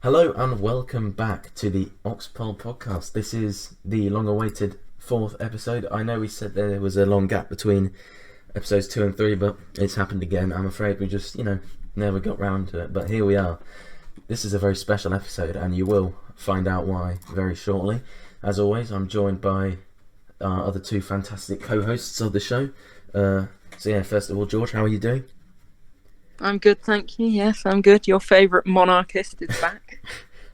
Hello and welcome back to the Oxpol podcast. This is the long-awaited fourth episode. I know we said there was a long gap between episodes 2 and 3, but it's happened again. I'm afraid we just, never got round to it. But here we are. This is a very special episode, and you will find out why very shortly. As always, I'm joined by our other two fantastic co-hosts of the show. First of all, George, how are you doing? I'm good, thank you. Yes, I'm good. Your favourite monarchist is back.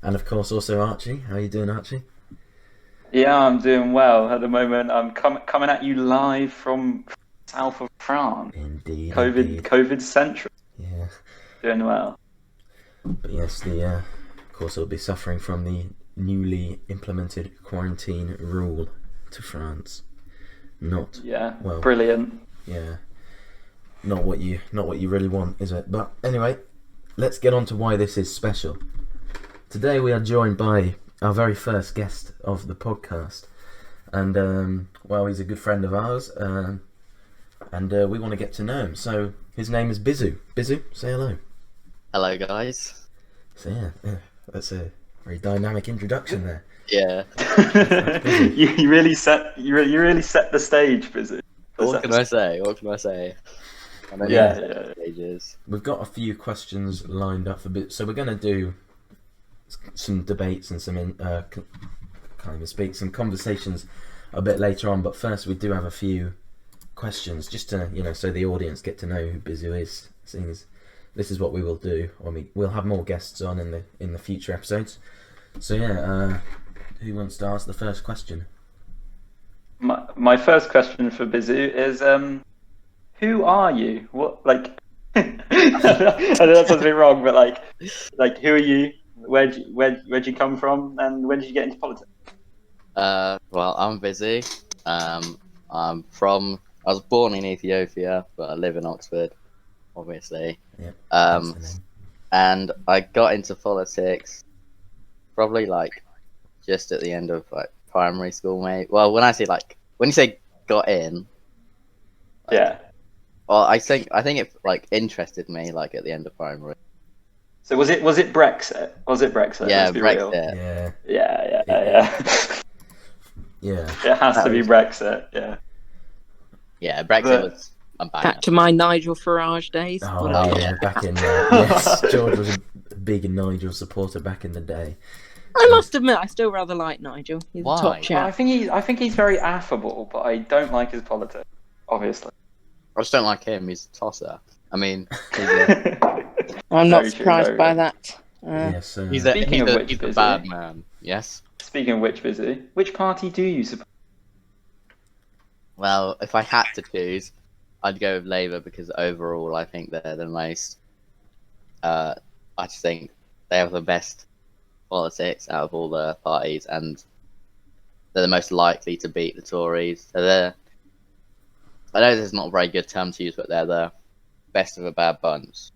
And of course also Archie. How are you doing, Archie? Yeah, I'm doing well. At the moment, I'm coming at you live from south of France. Indeed. COVID central. Yeah. Doing well. But yes, of course it'll be suffering from the newly implemented quarantine rule to France. Brilliant. Yeah. Not what you really want, is it? But anyway, let's get on to why this is special. Today we are joined by our very first guest of the podcast, and he's a good friend of ours, and we want to get to know him. So his name is Bizu. Bizu, say hello. Hello, guys. So yeah, that's a very dynamic introduction there. Yeah. you really set the stage, Bizu. What can I say? Stages. We've got a few questions lined up for bit, so we're going to do some debates and some some conversations a bit later on. But first, we do have a few questions just to so the audience get to know who Bizu is. Seeing as this is what we will do. We'll have more guests on in the future episodes. So who wants to ask the first question? My first question for Bizu is who are you? What, like? I know that sounds a bit wrong, but like, who are you? Where'd you come from, and when did you get into politics? Well, I'm Bizu. I was born in Ethiopia, but I live in Oxford, obviously. Yeah. And I got into politics probably just at the end of primary school, mate. Well, when you say got in, yeah. Well, I think it interested me at the end of primary. So was it Brexit? Was it Brexit? Yeah, Let's be Brexit. Real. Yeah. Yeah. It has to be Brexit. Yeah. Yeah, Brexit was a banger. Back to my Nigel Farage days. Oh yeah, back in yes, George was a big Nigel supporter back in the day. I must admit, I still rather like Nigel. He's Why? a top Well, chap. I think he's very affable, but I don't like his politics, obviously. I just don't like him. He's a tosser. I mean, I'm not Very true, surprised very by true. that. Yes, he's Speaking of which, a Bizu, bad man. Yes. Speaking of which, Bizu, which party do you support? Well, if I had to choose, I'd go with Labour because overall I think they're the most. I just think they have the best politics out of all the parties, and they're the most likely to beat the Tories. So I know this is not a very good term to use, but they're the best of a bad bunch.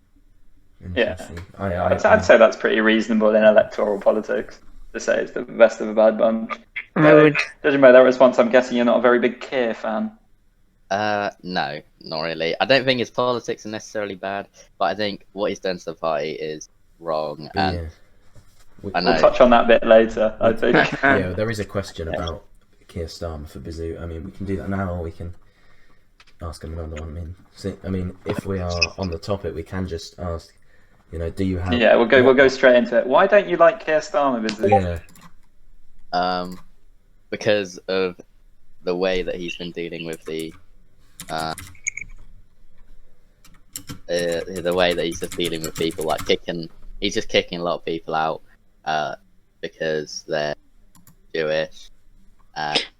Yeah. I'd I'd say that's pretty reasonable in electoral politics to say it's the best of a bad bunch. I would. Judging by that response, I'm guessing you're not a very big Keir fan. No, not really. I don't think his politics are necessarily bad, but I think what he's done to the party is wrong. And I know. We'll touch on that bit later, I think. Yeah, there is a question about Keir Starmer for Bizu. I mean, we can do that now, or we can ask him another one. I mean, if we are on the topic, we can just ask. Do you have? Yeah, we'll go straight into it. Why don't you like Keir Starmer, Bizu? Yeah. Because of the way that he's been dealing with the way that he's just dealing with people, he's just kicking a lot of people out because they're Jewish.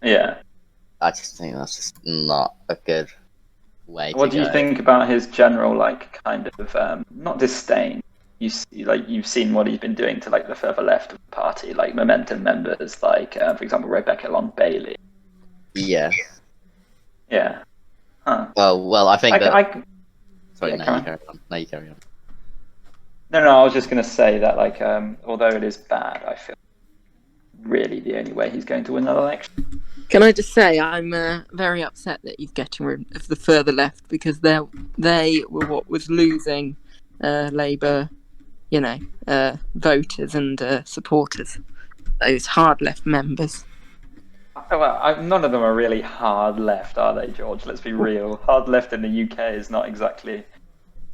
Yeah. I just think that's just not a good way. What do you think about his general not disdain? You've seen what he's been doing to the further left of the party, Momentum members, for example Rebecca Long Bailey. Yeah. Yeah. Huh. Well, I think Sorry, Yeah, no, carry you carry on. No, you carry on. No, I was just going to say that although it is bad, I feel really the only way he's going to win that election. Can I just say I'm very upset that he's getting rid of the further left because they were what was losing Labour voters and supporters, those hard left members. Well, none of them are really hard left, are they, George? Let's be real. Hard left in the UK is not exactly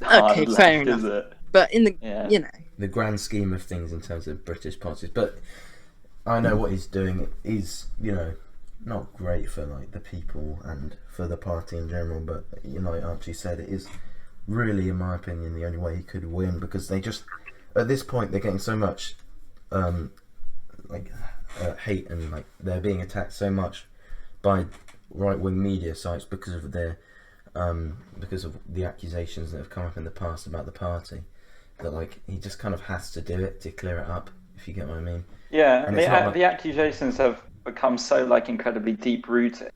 hard Okay, left, fair enough. is it? But in the the grand scheme of things in terms of British parties, but I know what he's doing is not great for like the people and for the party in general. But like Archie said, it is really, in my opinion, the only way he could win, because they just at this point they're getting so much hate, and like they're being attacked so much by right-wing media sites because of their because of the accusations that have come up in the past about the party, that like he just kind of has to do it to clear it up, if you get what I mean. Yeah, And the accusations have become so like incredibly deep-rooted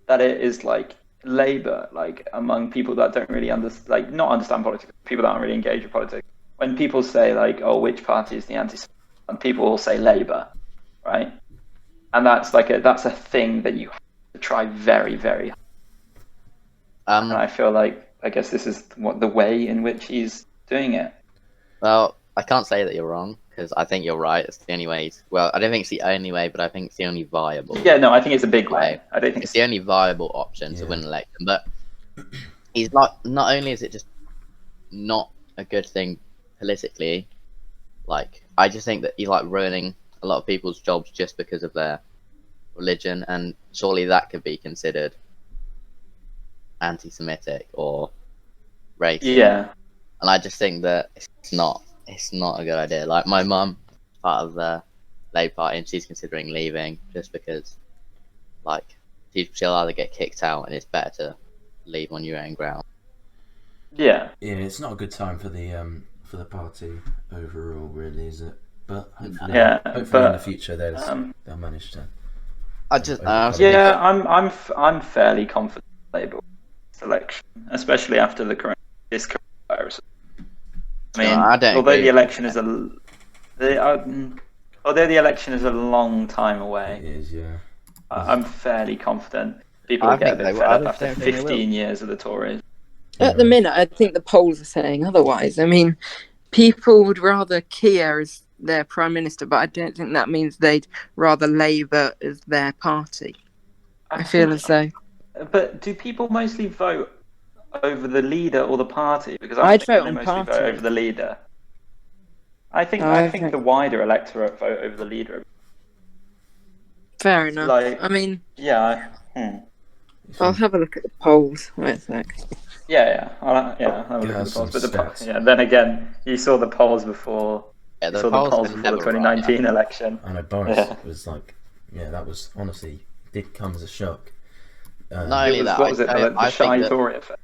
that it is like Labour, like among people that don't really not understand politics, people that aren't really engaged with politics. When people say like, "Oh, which party is the anti-Semitic?" and people will say Labour, right? And that's a thing that you have to try very, very hard. And I feel like, I guess this is the way in which he's doing it. Well, I can't say that you're wrong, because I think you're right. It's the only way. Well, I don't think it's the only way, but I think it's the only viable. Yeah, no, I think it's a big way. I don't think it's the only viable option to win an election. But he's not only is it just not a good thing politically, like I just think that he's like ruining a lot of people's jobs just because of their religion, and surely that could be considered anti-Semitic or racist. Yeah. And I just think that it's not a good idea. Like my mum, part of the Labour Party, and she's considering leaving just because, like, she'll either get kicked out, and it's better to leave on your own ground. Yeah. Yeah, it's not a good time for the party overall, really, is it? But hopefully, in the future, they'll manage to. I'm fairly confident Labour election, especially after this coronavirus. I mean, although the election is a long time away, it is, yeah. I'm fairly confident people will get a bit fed up after 15 years of the Tories. At the minute, I think the polls are saying otherwise. I mean, people would rather Keir as their Prime Minister, but I don't think that means they'd rather Labour as their party. I feel as though. But do people mostly vote over the leader or the party? Because I'd vote they on mostly party. vote over the leader. I think the wider electorate vote over the leader. Fair enough. Like, I mean, yeah. I'll have a look at the polls. Wait a sec. Yeah. I'll have a look at the polls. But then again, you saw the polls before. Yeah, the polls before the 2019 election. I know Boris was like, that was honestly did come as a shock. Not only that, the shy Tory effect.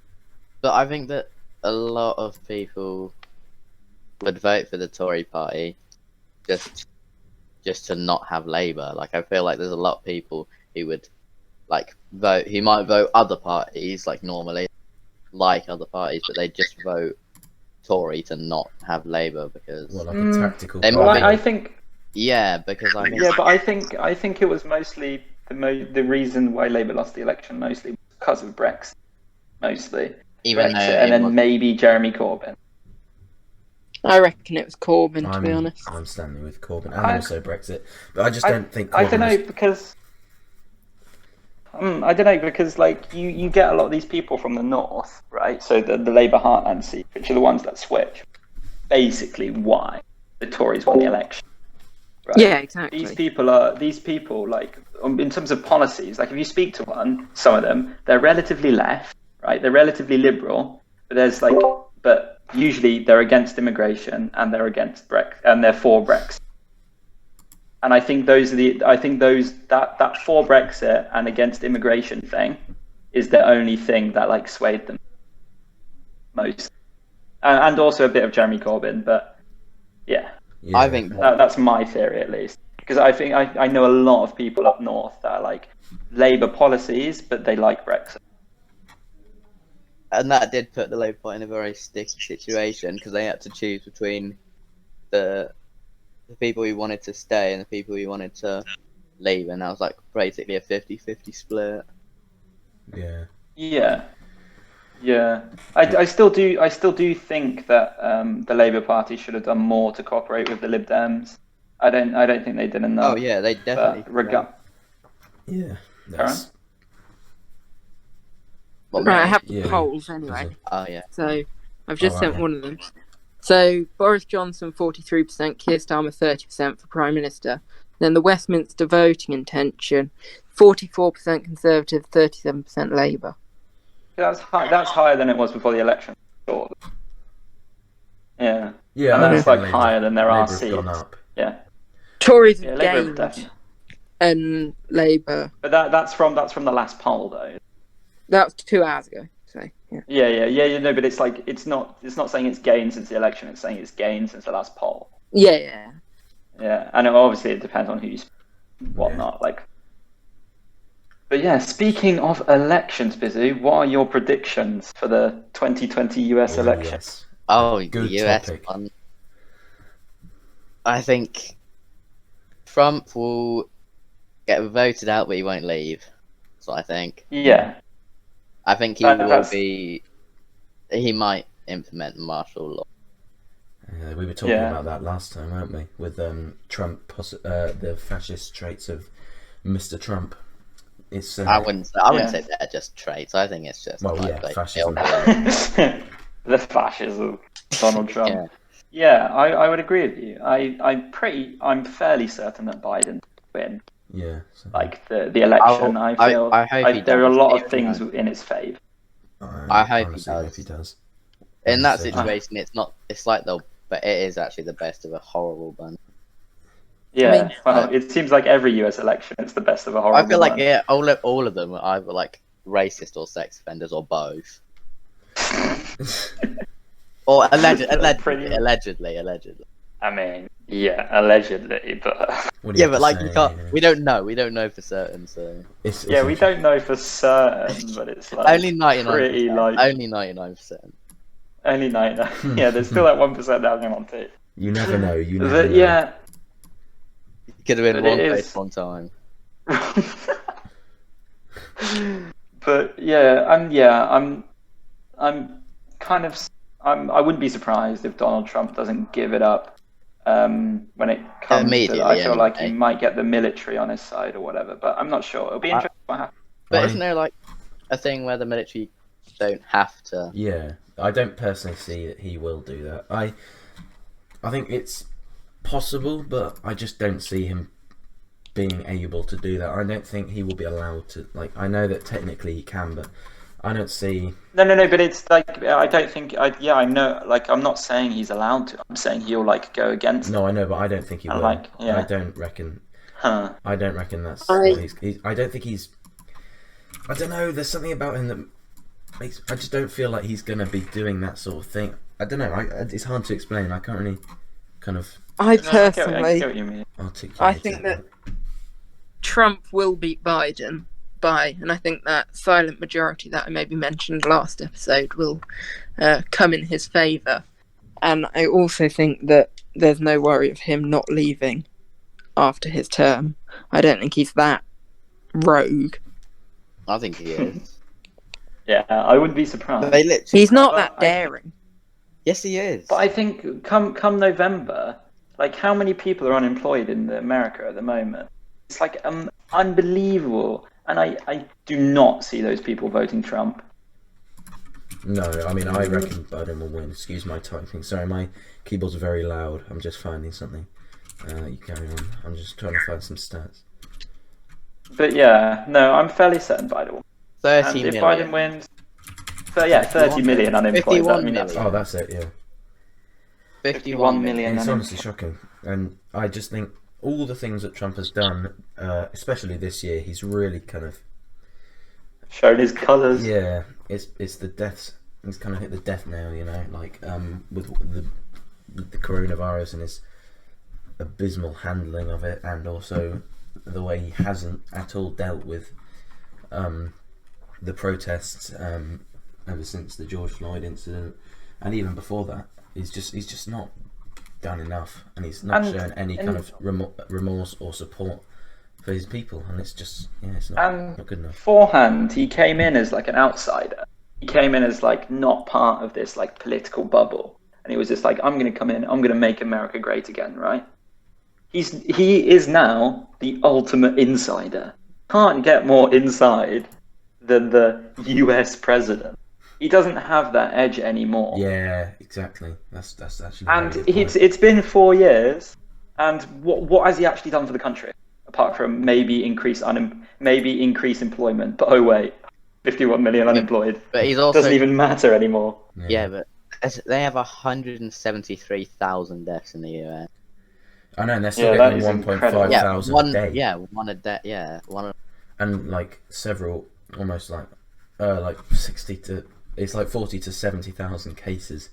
But I think that a lot of people would vote for the Tory party just to not have Labour. Like, I feel like there's a lot of people who would who might vote other parties normally, like other parties, but they just vote Tory to not have Labour because like a tactical. I think. Yeah, because I think. Yeah, but I think it was mostly the reason why Labour lost the election mostly because of Brexit, mostly. Even Brexit, and then maybe Jeremy Corbyn. I reckon it was Corbyn, to be honest. I'm standing with Corbyn, and also Brexit, but I just don't think. Corbyn I don't know because. I don't know because you get a lot of these people from the north, right? So the Labour heartland seats, which are the ones that switch. Basically, why the Tories won the election. Right? Yeah, exactly. These people in terms of policies, if you speak to some of them, they're relatively left, right? They're relatively liberal, but but usually they're against immigration and they're against Brexit and they're for Brexit. And I think that for Brexit and against immigration thing is the only thing that swayed them most, and also a bit of Jeremy Corbyn, but yeah. I think that's my theory at least, because I think I know a lot of people up north that are Labour policies, but they like Brexit. And that did put the Labour Party in a very sticky situation because they had to choose between the people who wanted to stay and the people who wanted to leave, and that was basically a 50-50 split. Yeah. Yeah. Yeah, I still do think that the Labour Party should have done more to cooperate with the Lib Dems. I don't think they did enough. Oh yeah, they definitely. Yeah, Karen? What, Right, I mate? have the Yeah, polls yeah. anyway. Oh yeah. So I've just Alright, sent yeah. one of them. So Boris Johnson 43%, Keir Starmer 30% for Prime Minister. Then the Westminster voting intention, 44% Conservative, 37% Labour. That's higher than it was before the election. Sure. Yeah. Yeah, And I that's reckon like higher than there are Labour have gone seats. up. Yeah. Tories Yeah, have Labour have gained, definitely. and Labour. But that's from the last poll though. That was 2 hours ago. So yeah. Yeah. No, but it's like it's not saying it's gained since the election. It's saying it's gained since the last poll. Yeah. Yeah, and obviously it depends on who's whatnot. Like, but yeah, speaking of elections, Bizu, what are your predictions for the 2020 US election? Yes. Oh, Good the US topic. one. I think Trump will get voted out, but he won't leave. That's what I think. Yeah, I think he will be. He might implement martial law. We were talking Yeah. about that last time, weren't we? With Trump, the fascist traits of Mr. Trump. It's I wouldn't say they're just traits. I think it's just Well, like, yeah, like fascism. the fascism, Donald Trump. Yeah. Yeah, I would agree with you. I'm fairly certain that Biden will win. Yeah. So Like the election, I feel I hope he there are a does. lot of things in his favour. I hope he honestly does. hope he does. In that So- situation, it's not. It's like but it is actually the best of a horrible bunch. Yeah, I mean- well, it seems like every US election, it's the best of a horrible. I feel like one. all of them are either like racist or sex offenders or both. Or allegedly. I mean, yeah, allegedly, but What do you Yeah, have but to like say, you can't. yeah? We don't know. We don't know for certain. So It's yeah, we don't know for certain, but it's like only 99%. pretty like Only 99%. only 9. Yeah, there's still that 1% down on too. You never know. You never But know. yeah, Could have been But one it place, is- one time. but yeah, I'm kind of I wouldn't be surprised if Donald Trump doesn't give it up when it comes to Immediately, I feel like he anyway. might get the military on his side or whatever, but I'm not sure. It'll be interesting what happens. But I- isn't there like a thing where the military don't have to? Yeah, I don't personally see that he will do that. I think it's possible, but I just don't see him being able to do that. I don't think he will be allowed to. Like, I know that technically he can, but I don't see. No, but it's like I don't think. I know. Like I'm not saying he's allowed to. I'm saying he'll like go against. No, I know, but I don't think he And will. like, yeah. I don't reckon. Huh. I don't reckon that's. I- What I don't think he's. I don't know. There's something about him that makes. I just don't feel like he's gonna be doing that sort of thing. I don't know. It's hard to explain. I can't really kind of I No, I personally, get what you mean. articulate. I think it, that Trump will beat Biden and I think that silent majority that I maybe mentioned last episode will come in his favour. And I also think that there's no worry of him not leaving after his term. I don't think he's that rogue. I think he is. Yeah, I wouldn't be surprised. They literally. He's not Well, that daring. Yes, he is. But I think come November, like how many people are unemployed in America at the moment? It's like unbelievable, and I do not see those people voting Trump. No, I mean I reckon Biden will win. Excuse my typing. Sorry, my keyboard's very loud. I'm just finding something. You carry on. I'm just trying to find some stats. But yeah, no, I'm fairly certain Biden will. 30 And if million. Biden wins, so yeah, 30 million unemployed. 51 I mean, that's million. Oh, that's it. Yeah. 51 million. It's unemployed. honestly shocking, and I just think all the things that Trump has done, especially this year, he's really kind of Shown his colours. yeah. It's the deaths. He's kind of hit the death nail, you know, like with the coronavirus and his abysmal handling of it, and also the way he hasn't at all dealt with the protests ever since the George Floyd incident, and even before that, he's just not done enough, and he's not shown any kind of remorse or support for his people, and it's just it's not good enough. Beforehand, he came in as like an outsider. came in as like not part of this like political bubble, and he was just like, I'm going to come in, I'm going to make America great again, right? He is now the ultimate insider. Can't get more inside than the US president. He doesn't have that edge anymore. Yeah, exactly. That's actually. And a very good point. it's been 4 years, and what has he actually done for the country apart from maybe increase employment? But oh wait, 51 million unemployed. But he's also Doesn't even matter anymore. yeah, but they have 173,000 deaths in the US. I know, and they're still Yeah, that getting is 1.5 incredible. thousand a day. One a day. Yeah, one. And like several, almost like 60 to, it's like 40 to 70,000 cases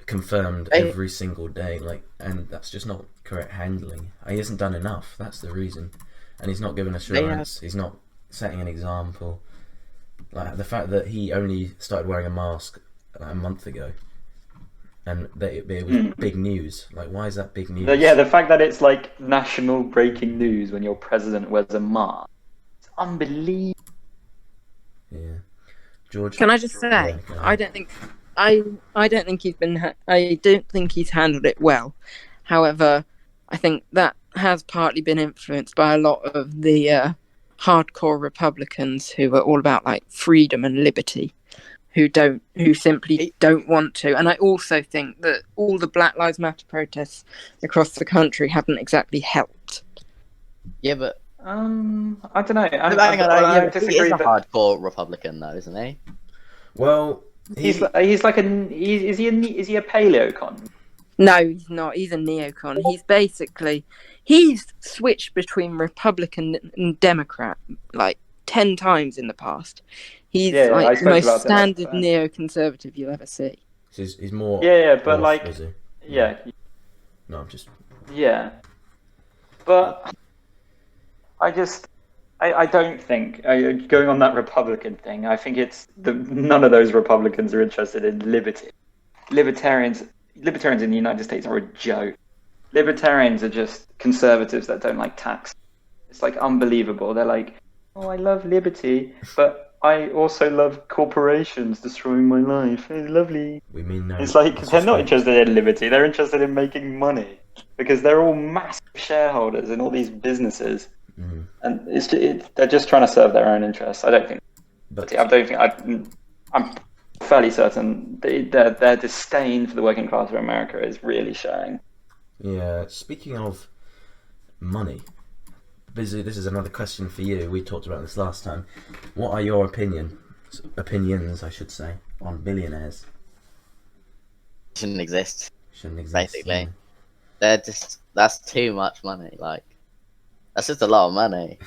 confirmed every single day. Like, and that's just not correct handling. He hasn't done enough. That's the reason, and he's not given assurance. He's not setting an example. Like the fact that he only started wearing a mask like a month ago, and that it was big news. Like, why is that big news? The fact that it's like national breaking news when your president wears a mask. It's unbelievable. Yeah, George. Can I just say, Yeah, go ahead. I don't think he's handled it well. However, I think that has partly been influenced by a lot of the hardcore Republicans who are all about like freedom and liberty, who simply don't want to. And I also think that all the Black Lives Matter protests across the country haven't exactly helped. Yeah, but I don't know. I disagree. he is a But hardcore Republican, though, isn't he? Well, he's like is he a paleocon? No, he's not. He's a neocon. He's switched between Republican and Democrat like 10 times in the past. He's I like the spoke most about that. standard neoconservative you'll ever see. he's more. But off, like, is he? yeah, No, I'm just. yeah. But I don't think going on that Republican thing. I think none of those Republicans are interested in liberty. Libertarians in the United States are a joke. Libertarians are just conservatives that don't like tax. It's like unbelievable. They're like, oh, I love liberty, but I also love corporations destroying my life. It's lovely. We mean no. It's like they're not interested in liberty. They're interested in making money because they're all massive shareholders in all these businesses, and they're just trying to serve their own interests. I'm fairly certain their disdain for the working class of America is really showing. Yeah. Speaking of money, Bizu, this is another question for you. We talked about this last time. What are your opinions, I should say, on billionaires? Shouldn't exist. Shouldn't exist. Basically, that's too much money. Like, that's just a lot of money.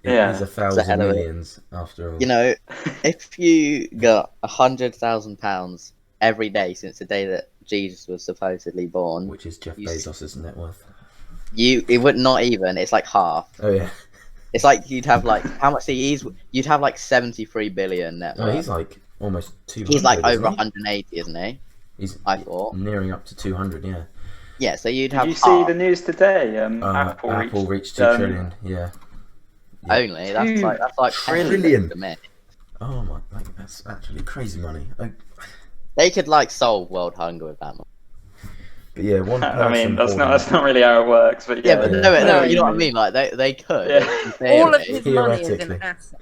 Yeah. It is It's a hell 1,000 of it. millions after all. You know, if you got £100,000 every day since the day that Jesus was supposedly born, Which is Jeff Bezos' net worth. it would not even. It's like half. Oh yeah. It's like you'd have like how much you'd have like 73 billion net No, worth. he's like almost 200. He's like isn't over he? 180, isn't he? He's I thought. nearing up to 200. Yeah. Yeah, so you'd Did have you see half the news today? Apple reached 2 trillion. Yeah. only. That's like 10 trillion. to me. Oh my! Like, that's actually crazy money. They could like solve world hunger with that money. But yeah, one person. I mean, that's hoarding not it. really how it works. But Yeah, but Yeah. no, you know what I mean. mean. Like they could. Yeah. in theory. All of his money is in Theoretically. assets.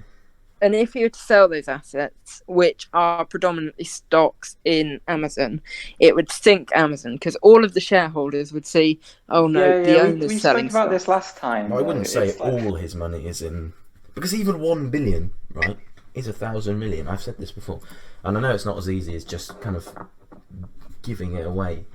And if you were to sell those assets, which are predominantly stocks in Amazon, it would sink Amazon because all of the shareholders would see, oh no, the owner's we selling spoke about stock. this last time. Well, I wouldn't though. say It's like- all his money is in, because even 1 billion, right, is 1,000 million. I've said this before, and I know it's not as easy as just kind of giving it away.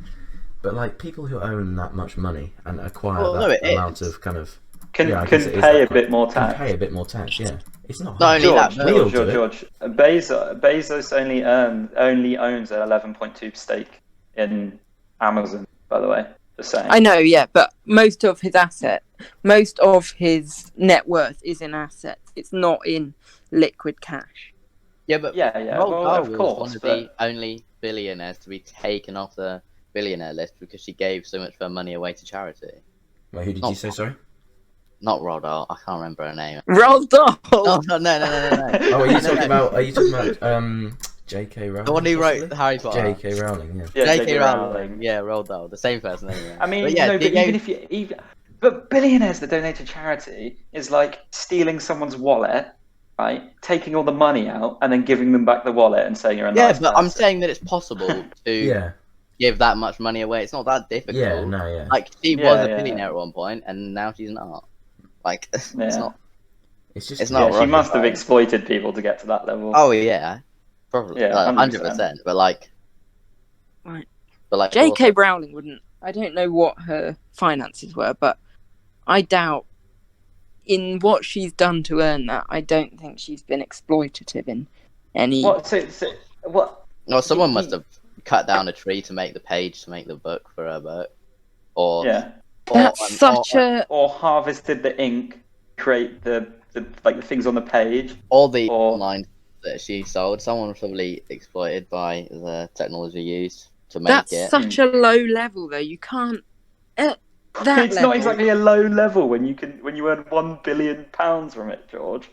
But like people who own that much money and acquire Well, no, that it amount is. of kind of Can I guess it is pay a that bit more can tax. pay a bit more tax. Yeah, it's not. Not hard. only that, George, We'll do it. Bezos only owns an 11.2 stake in Amazon. By the way, just saying. I know, yeah, but most of his net worth is in assets. It's not in liquid cash. Yeah, but Yeah. Roald Well, Dahl of was course. one of But the only billionaires to be taken off the billionaire list because she gave so much of her money away to charity. Wait, who did you say? Sorry. Not Roald Dahl. I can't remember her name. Roald Dahl. No. Oh, are you talking about? Are you talking about J.K. Rowling. The one who wrote possibly? Harry Potter. J.K. Rowling, yeah. Yeah, J.K. Rowling. Yeah, Roald Dahl. The same person anyway. I mean, but yeah, even if you but billionaires that donate to charity is like stealing someone's wallet, right? Taking all the money out and then giving them back the wallet and saying you're a yeah, nice but person. I'm saying that it's possible to Yeah, give that much money away. It's not that difficult. yeah, no, yeah. Like she Yeah, was a yeah, billionaire yeah. at one point, and now she's not. Like it's Yeah. not. It's just It's not Yeah, she rocket must have science. exploited people to get to that level. Oh yeah, probably. Yeah, 100%. But like, Right. but like J.K. also- Rowling wouldn't. I don't know what her finances were, but I doubt in what she's done to earn that. I don't think she's been exploitative in any. What? What? No, someone You- must have cut down a tree to make the page to make the book for her book, or Yeah. That's such a. Or harvested the ink, create the things on the page. all the or- lines that she sold. Someone was probably exploited by the technology used to make That's it. such a low level, though. You can't. That It's level, not exactly a low level when you earn £1 billion from it, George.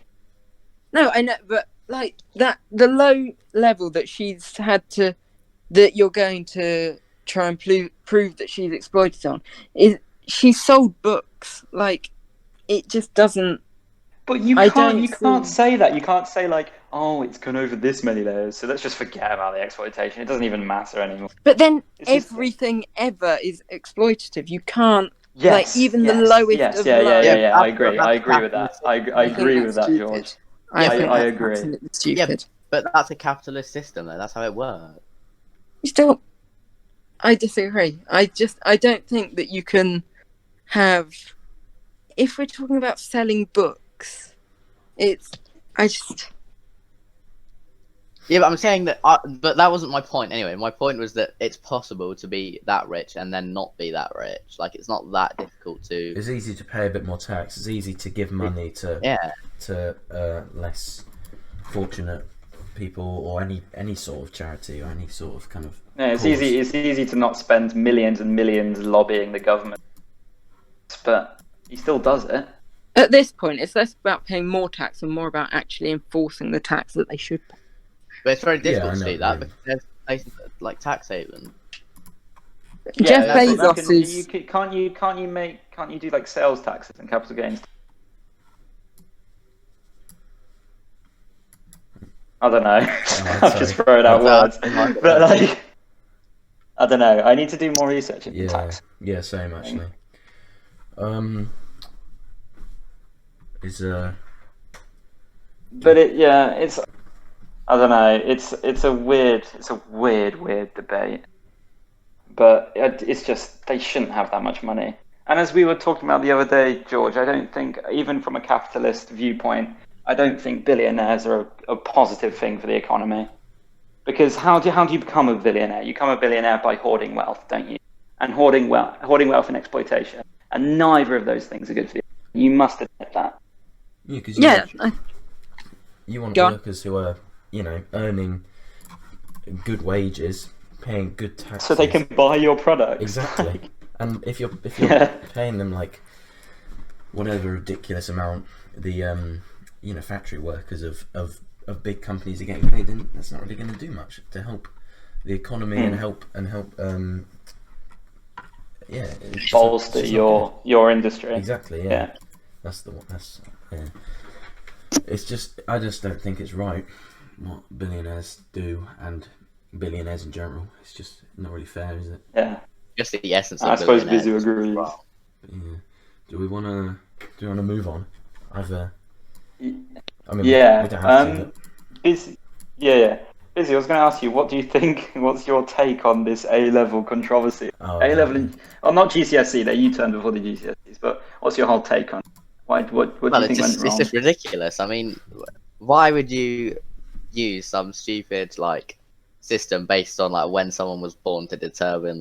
No, I know, but like that, the low level that she's had to, that you're going to try and prove that she's exploited on, is she sold books. Like, it just doesn't. But you I can't. don't You can't see- say that. You can't say like, oh, it's gone over this many layers, so let's just forget about the exploitation. It doesn't even matter anymore. But then It's just- everything ever is exploitative. You can't. Yes, Like, even the yes, lowest yes, of yeah, low. yeah. I Yeah, agree. I agree with that. I think agree with that's that, stupid. George. I think I that's agree. absolutely stupid. But that's a capitalist system, though. That's how it works. You still. I disagree. I don't think that you can have. If we're talking about selling books, I just. Yeah, but I'm saying that. But that wasn't my point anyway. My point was that it's possible to be that rich and then not be that rich. Like it's not that difficult to. It's easy to pay a bit more tax. It's easy to give money to less fortunate people or any sort of charity or any sort of kind of. Yeah, it's cause. easy. It's easy to not spend millions and millions lobbying the government, but he still does it. At this point, it's less about paying more tax and more about actually enforcing the tax that they should pay. But it's very Yeah, difficult I to know do what that you mean. because there's places like tax havens. Jeff that's what Bezos is. Can't you do like sales taxes and capital gains? I don't know. I've just thrown out words, but like, I don't know. I need to do more research into tax. Yeah, same actually. But it's. I don't know. It's a weird debate. But it's just they shouldn't have that much money. And as we were talking about the other day, George, I don't think, even from a capitalist viewpoint, I don't think billionaires are a positive thing for the economy. Because how do you become a billionaire? You become a billionaire by hoarding wealth, don't you? And hoarding wealth and exploitation. And neither of those things are good for you. You must admit that. Yeah, because you want Go on. workers who are, earning good wages, paying good taxes, So they can buy your products. exactly. And if you're Yeah. paying them like whatever ridiculous amount the factory workers of big companies are getting paid, then that's not really going to do much to help the economy and help it's Bolster just not your industry. good. Exactly. Yeah. That's the one. It's just I just don't think it's right what billionaires do and billionaires in general. It's just not really fair, is it? Yeah. Just the essence of I suppose billionaires. Bizu agrees. Well, Yeah. Do we want to move on? Either. I mean, Yeah. we don't have to, but- Busy. Yeah. Busy. I was going to ask you, what do you think? What's your take on this A-level controversy? Oh, A-level, not GCSE. They U-turned before the GCSEs. But what's your whole take on it? What do you think went wrong? it's just ridiculous. I mean, why would you use some stupid system based on when someone was born to determine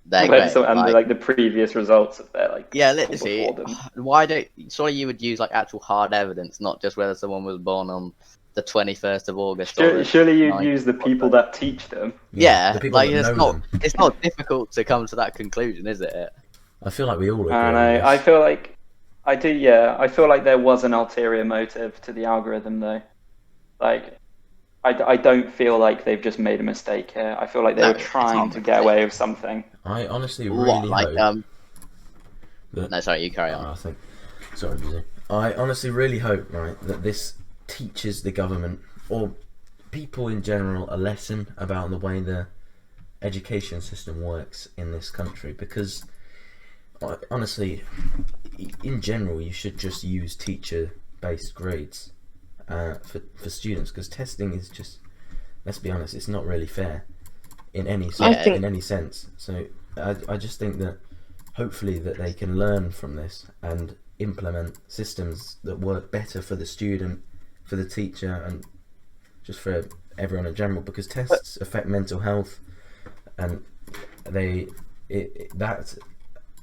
their grade? The previous results of their yeah, people literally. before them. Why don't? Surely you would use actual hard evidence, not just whether someone was born on the 21st of August. Surely you'd use the people that teach them. Yeah, the people that it's know not. them. It's not difficult to come to that conclusion, is it? I feel like we all agree. I on know. this. I feel like I do. Yeah, I feel like there was an ulterior motive to the algorithm, though. I don't feel like they've just made a mistake here. I feel like they No, were it's trying not to a get away with something. I honestly What, really like, hope that. No, sorry, you carry on. I think. Sorry, Bizu. I honestly really hope, right, that this teaches the government or people in general a lesson about the way the education system works in this country, because honestly, in general, you should just use teacher-based grades for students, because testing is just, let's be honest, it's not really fair in any think- in any sense. So I just think that hopefully that they can learn from this and implement systems that work better for the student, for the teacher, and just for everyone in general, because tests affect mental health, and that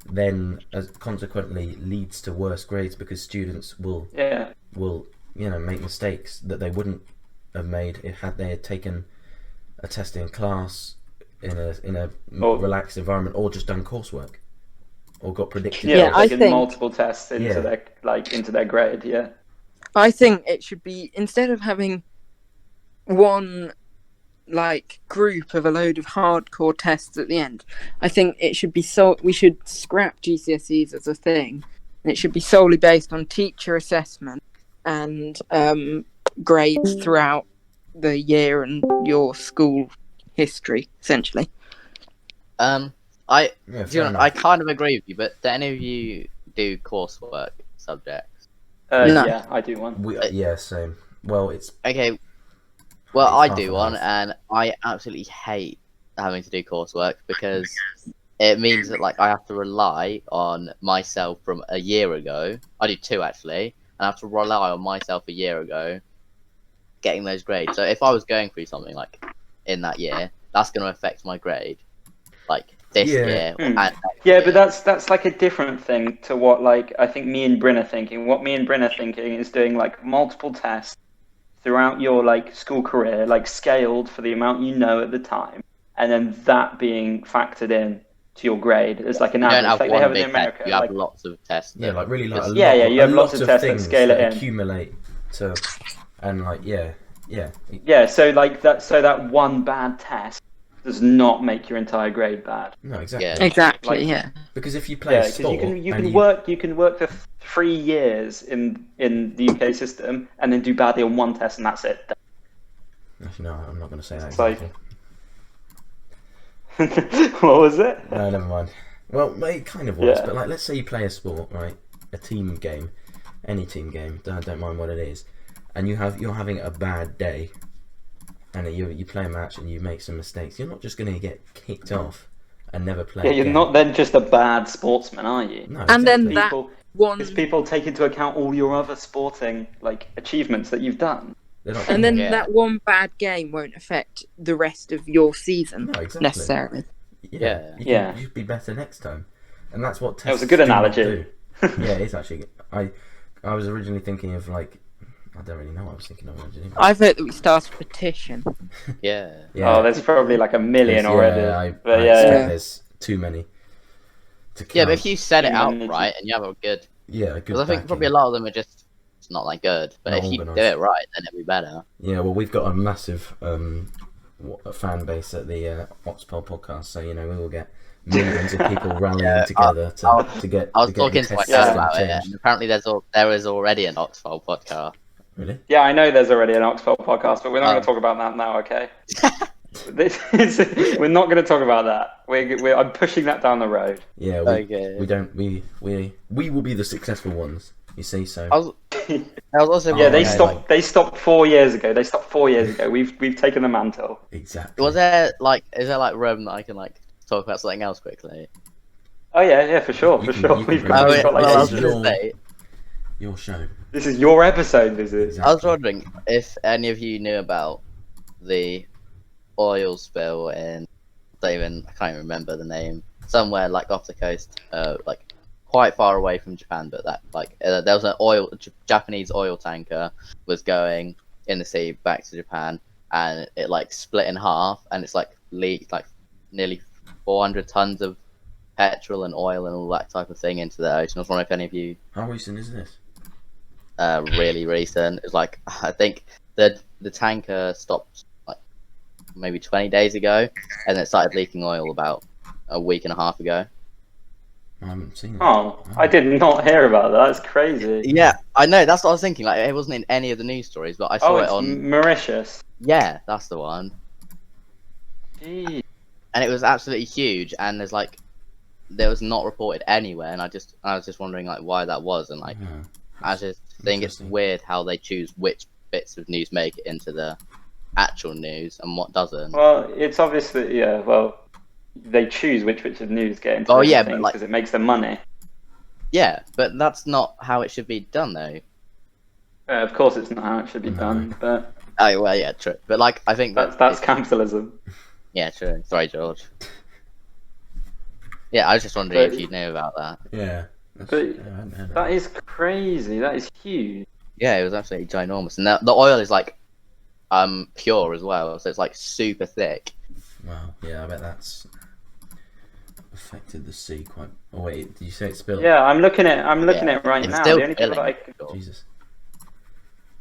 then consequently leads to worse grades, because students will make mistakes that they wouldn't have made had they had taken a testing class in a relaxed environment, or just done coursework, or got predicted. I taken think- multiple tests into their grade. Yeah. I think it should be, instead of having one group of a load of hardcore tests at the end, I think it should be we should scrap GCSEs as a thing, and it should be solely based on teacher assessment and grades throughout the year and your school history, essentially. I fair enough. I kind of agree with you, but do any of you do coursework subjects? No. Yeah, I do one. Same. Well, it's Okay, well, It's I half do and one, half. and I absolutely hate having to do coursework, because it means that I have to rely on myself from a year ago. I do two actually, and I have to rely on myself a year ago getting those grades. So if I was going through something in that year, that's going to affect my grade this year. Hmm. And Yeah, but that's like a different thing to what I think me and Bryn are thinking. What me and Bryn are thinking is doing multiple tests throughout your school career, scaled for the amount you know at the time, and then that being factored in to your grade as an you don't average, have like they one have in big America. test, you have lots of tests. yeah, really just- a Yeah, lot, yeah, you have a lots lot of tests that things scale it in. accumulate to, and yeah. Yeah, so that one bad test does not make your entire grade bad. No, exactly. Yeah. Exactly, yeah. Because if you play a Yeah, because sport, you can work for 3 years in the UK system and then do badly on one test and that's it. Actually, no, I'm not going to say that. It's like- Exactly. What was it? No, never mind. Well, it kind of was, Yeah. but let's say you play a sport, right? A team game, any team game. Don't mind what it is, and you're having a bad day, and you play a match and you make some mistakes. You're not just going to get kicked off and never play. Yeah, you're again. not then just a bad sportsman, are you? No, And then exactly. that People, one, because people take into account all your other sporting achievements that you've done. They're not and then Yeah. that one bad game won't affect the rest of your season No, exactly. necessarily. Yeah. You'd be better next time, and that's what tests. That was a good do not analogy. do. Yeah, it is actually. I was originally thinking of I don't really know what I was thinking of originally. I vote that we start a petition. Yeah. Yeah. Oh, there's probably a million Yes, already. I But expect yeah. there's too many. To Yeah, but count. if you set it Too out many. right and you have a good, good because I think backing. probably a lot of them are just not that good. But Not if you do organised. it right, then it'll be better. Yeah, well, we've got a massive fan base at the Oxpol podcast, so we will get millions of people rallying together to get. I was to get talking the to my test dad system about it, changed. and apparently there is already an Oxford podcast. Really? Yeah, I know there's already an Oxpol podcast, but we're not Oh. going to talk about that now, okay? We're not going to talk about that. I'm pushing that down the road. Yeah. Okay. We don't. We will be the successful ones. You see, so. I was also Yeah, they yeah, stopped. They stopped 4 years ago. We've taken the mantle. Exactly. Was there is there room that I can talk about something else quickly? Oh yeah, for sure, You for can- sure. you We've can got, bring we've it. got I was this is going your- to say, Your show. this is your episode, is it? Exactly. I was wondering if any of you knew about the oil spill in, I can't even remember the name, somewhere off the coast, quite far away from Japan, but that there was an Japanese oil tanker was going in the sea back to Japan, and it split in half, and it's leaked nearly 400 tons of petrol and oil and all that type of thing into the ocean. I was wondering if any of you How recent is this? really recent. It's I think the tanker stopped like maybe 20 days ago, and it started leaking oil about a week and a half ago. I haven't seen it. Oh, I did not hear about that. That's crazy. Yeah, I know. That's what I was thinking. Like, it wasn't in any of the news stories, but I saw it it's on. Mauritius. Yeah, that's the one. Jeez. And it was absolutely huge. And there was not reported anywhere. And I was just wondering like why that was. And like, Yeah. I just think it's Interesting. weird how they choose which bits of news make it into the actual news and what doesn't. Well, it's obviously Well, they choose which bits of news get into Oh, different yeah, but, things like- because it makes them money. Yeah, but that's not how it should be done, though. Of course, it's not how it should be No. done, but Oh well, yeah, true. But like, I think that's capitalism. Yeah, true. Sorry, George. Yeah, I was just wondering But- if you knew about that. Yeah. But I hadn't heard of that is crazy. That is huge. Yeah, it was absolutely ginormous, and the oil is like pure as well, so it's like super thick. Wow. Yeah, I bet that's affected the sea quite. Oh wait, did you say it spilled? Yeah, I'm looking at it right It's now. still The only people filling. Jesus.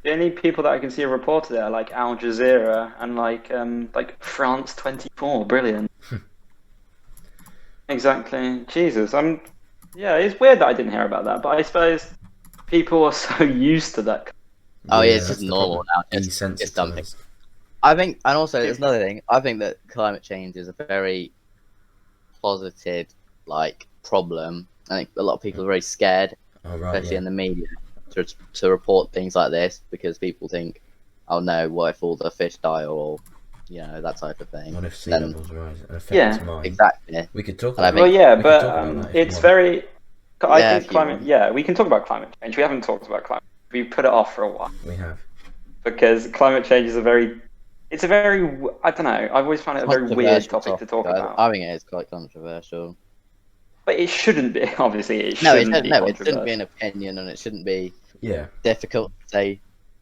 I can see reported it are like Al Jazeera and like France 24. Brilliant. Exactly. Jesus. Yeah, it's weird that I didn't hear about that, but I suppose people are so used to that. Oh yeah, it's that's just the normal problem. now. Just Desensitized. dumping. I think, and also there's another thing. I think that climate change is a very positive like problem. I think a lot of people are very scared, Oh right. especially Yeah. in the media, to report things like this because people think, oh no, what if all the fish die or that type of thing. What if sea Then- levels rise and affect Yeah, mine? Exactly. We could talk And I about. think- Well, yeah, we could but talk about that if it's you want. very. I Yeah, think if you climate. want. Yeah, we can talk about climate change. We haven't talked about climate. We put it off for a while We have. because climate change is a very. It's a very. I don't know. I've always found it a very weird Controversial topic to talk guys. about. I think it is quite controversial. But it shouldn't be. Obviously, it No, shouldn't be. it shouldn't be controversial. an opinion, and it shouldn't be Yeah. difficult to say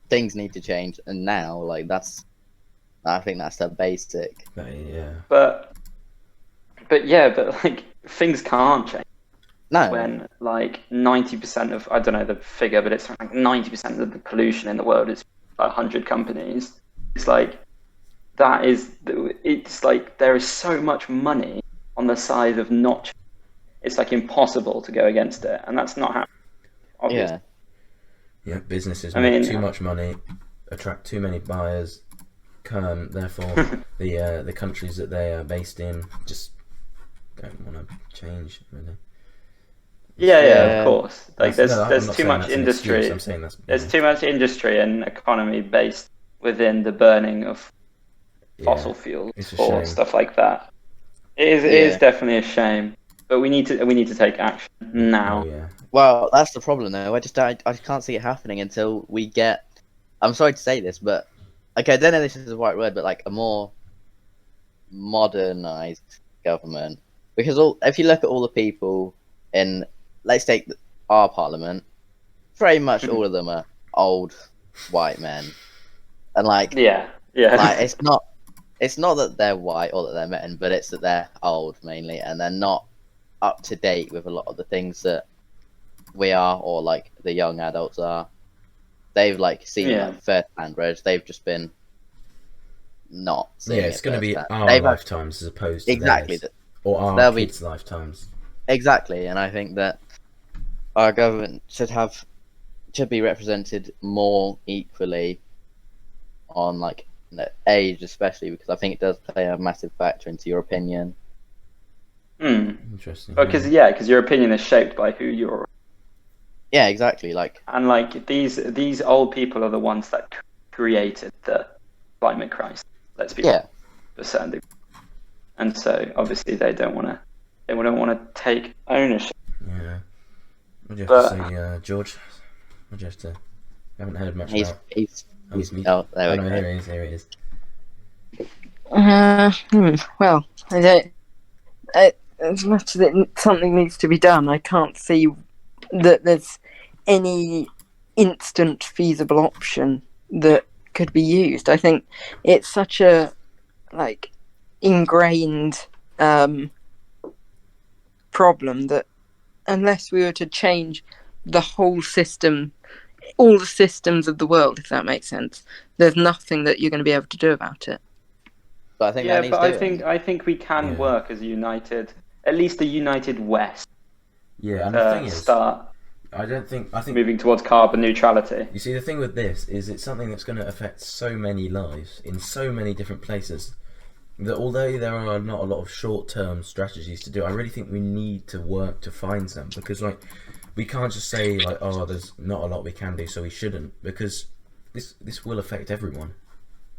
things need to change. And now, like I think that's the basic. Yeah. But like things can't change No, when like 90% of, I don't know the figure, but it's like 90% of the pollution in the world is by 100 companies. It's like it's like there is so much money on the side of not changing. It's like impossible to go against it, and that's not happening. Obviously. yeah, Yeah. Businesses I make mean- too much money, attract too many buyers. Therefore, the countries that they are based in just don't want to change really. Yeah, Yeah. of course. Like No, I'm there's not too saying much that's an industry. excuse, I'm saying that's. There's too much industry and economy based within the burning of fossil fuels it's a or shame. stuff like that. It is definitely a shame, but we need to take action now. Oh yeah. Well, that's the problem, though. I can't see it happening until we get. I'm sorry to say this, but okay, I don't know if this is the right word, but like a more modernized government. Because if you look at all the people in, let's take our parliament, very much all of them are old white men, and like Yeah. it's not that they're white or that they're men, but it's that they're old mainly, and they're not up to date with a lot of the things that we are, or like the young adults are. They've like seen Yeah. like first-hand, whereas they've just been not seeing Yeah, it's going to be firsthand. our They've had- lifetimes as opposed to exactly theirs, or our they'll be- kids' lifetimes. exactly, and I think that our government should be represented more equally on like age, especially because I think it does play a massive factor into your opinion. Interesting. Because your opinion is shaped by who you're. Yeah, exactly. Like, And like these old people are the ones that created the climate crisis. Let's be honest, to a certain degree. And so obviously they don't want to take ownership. Yeah. What do you have But- to say, George? What do you have to? I haven't heard much he's about. he's Me- oh, there Oh, we no, go. here he is. Here he is. Well, I don't. As much as something needs to be done, I can't see that there's any instant feasible option that could be used. I think it's such a ingrained problem that unless we were to change the whole system all the systems of the world, if that makes sense. There's nothing that you're going to be able to do about it. But I think Yeah, that needs but doing. I think we can work as a united, at least a united West. Yeah, and the thing is, start I think moving towards carbon neutrality. you see, the thing with this is it's something that's going to affect so many lives in so many different places that although there are not a lot of short-term strategies to do, I really think we need to work to find some, because like we can't just say like, oh, there's not a lot we can do, so we shouldn't, because this will affect everyone,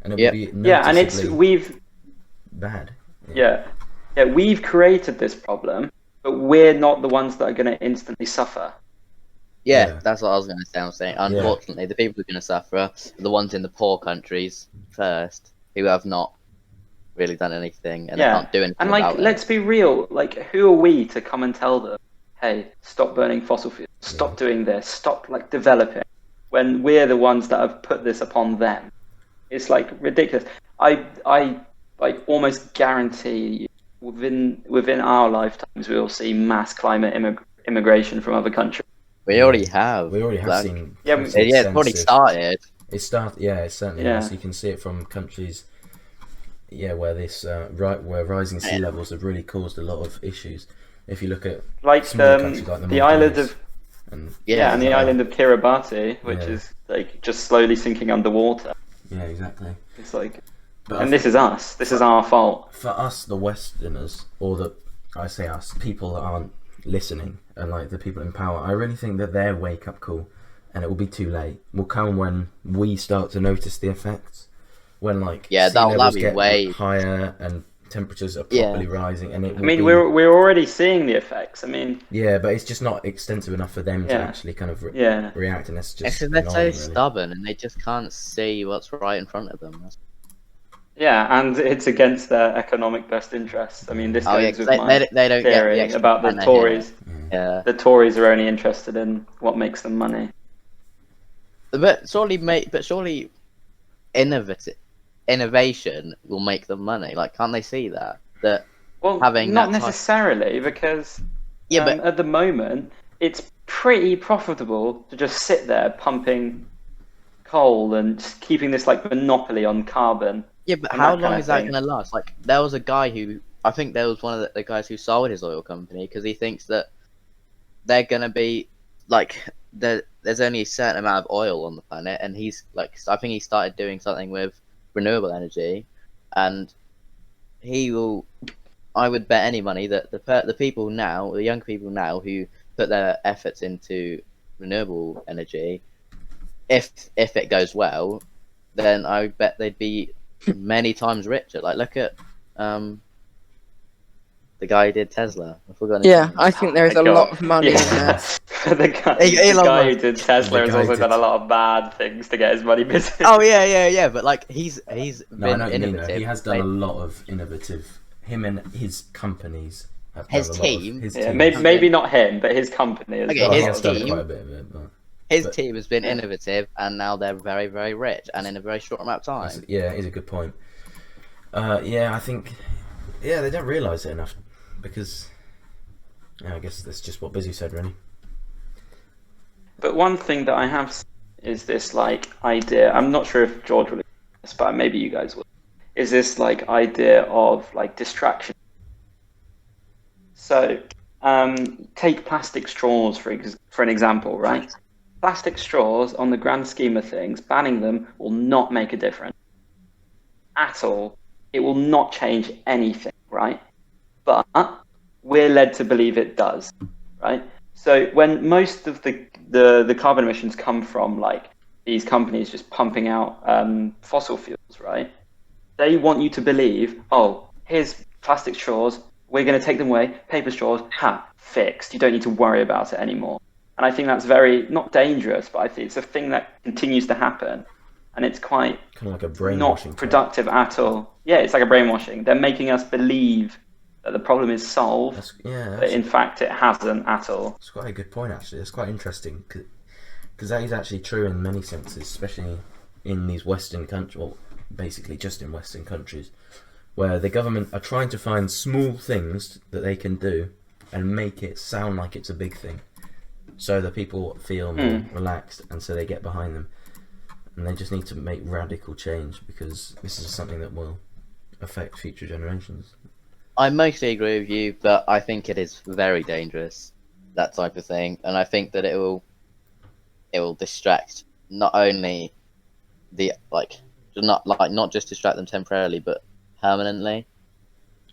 and it will be noticeably bad. Yeah, we've created this problem, but we're not the ones that are going to instantly suffer. Yeah, that's what I was going to say. I'm saying, unfortunately, the people who are going to suffer are the ones in the poor countries first, who have not really done anything and they can't do anything. And like, let's be real. Like, who are we to come and tell them, hey, stop burning fossil fuels, stop doing this, stop like developing, when we're the ones that have put this upon them? It's like ridiculous. I like almost guarantee within our lifetimes we will see mass climate immigration from other countries. We already have. We already have seen. It's already started. It certainly has. You can see it from countries. Yeah, where this where rising sea levels have really caused a lot of issues. If you look at like the island of the island of Kiribati, which is like just slowly sinking underwater. Yeah, exactly. It's like, and this is us. This is our fault. For us, the Westerners, or I say us, people that aren't listening, and like the people in power, I really think that their wake-up call, and it will be too late, will come when we start to notice the effects. When like sea levels get higher and temperatures are properly rising, and we're already seeing the effects. I mean, but it's just not extensive enough for them to actually kind of react, and that's just because they're so stubborn and they just can't see what's right in front of them. Yeah, and it's against their economic best interests. I mean, this goes with my they don't theory get the about the Tories. Yeah, the Tories are only interested in what makes them money. But surely, innovation will make them money. Like, can't they see that? Not necessarily, because but at the moment it's pretty profitable to just sit there pumping coal and just keeping this like monopoly on carbon. Yeah, but how long is that going to last? Like, there was a guy I think there was one of the guys who sold his oil company because he thinks that they're going to be like there's only a certain amount of oil on the planet, and he's like, I think he started doing something with renewable energy, and I would bet any money that the people now, the young people now who put their efforts into renewable energy, if it goes well, then I would bet they'd be many times richer. Like, look at the guy who did Tesla. I forgot his name. I think there's a lot of money in there. the guy who did Tesla has also done a lot of bad things to get his money busy. Oh yeah. But like he's been innovative. He has done a lot of innovative. Him and his companies have done his team. Maybe not him, but his company. His team. Quite a bit of it, his team has been innovative, and now they're very, very rich, and in a very short amount of time. It's a good point. I think they don't realise it enough, because I guess that's just what Bizu said, really. But one thing that I have seen is this like idea. I'm not sure if George will do this, but maybe you guys will. Is this like idea of like distraction? So take plastic straws for an example, right? Plastic straws, on the grand scheme of things, banning them will not make a difference at all. It will not change anything, right? But we're led to believe it does, right? So when most of the carbon emissions come from like these companies just pumping out fossil fuels, right? They want you to believe, oh, here's plastic straws, we're going to take them away, paper straws, fixed. You don't need to worry about it anymore. And I think that's very, not dangerous, but I think it's a thing that continues to happen. And it's quite kind of like a brainwashing not productive at all. Yeah, it's like a brainwashing. They're making us believe that the problem is solved, but in fact it hasn't at all. It's quite a good point, actually. It's quite interesting, because that is actually true in many senses, especially in these Western countries, well, basically just in Western countries, where the government are trying to find small things that they can do and make it sound like it's a big thing. so that people feel more relaxed, and so they get behind them. And they just need to make radical change, because this is something that will affect future generations. I mostly agree with you, but I think it is very dangerous, that type of thing, and I think that it will distract not only not just distract them temporarily, but permanently.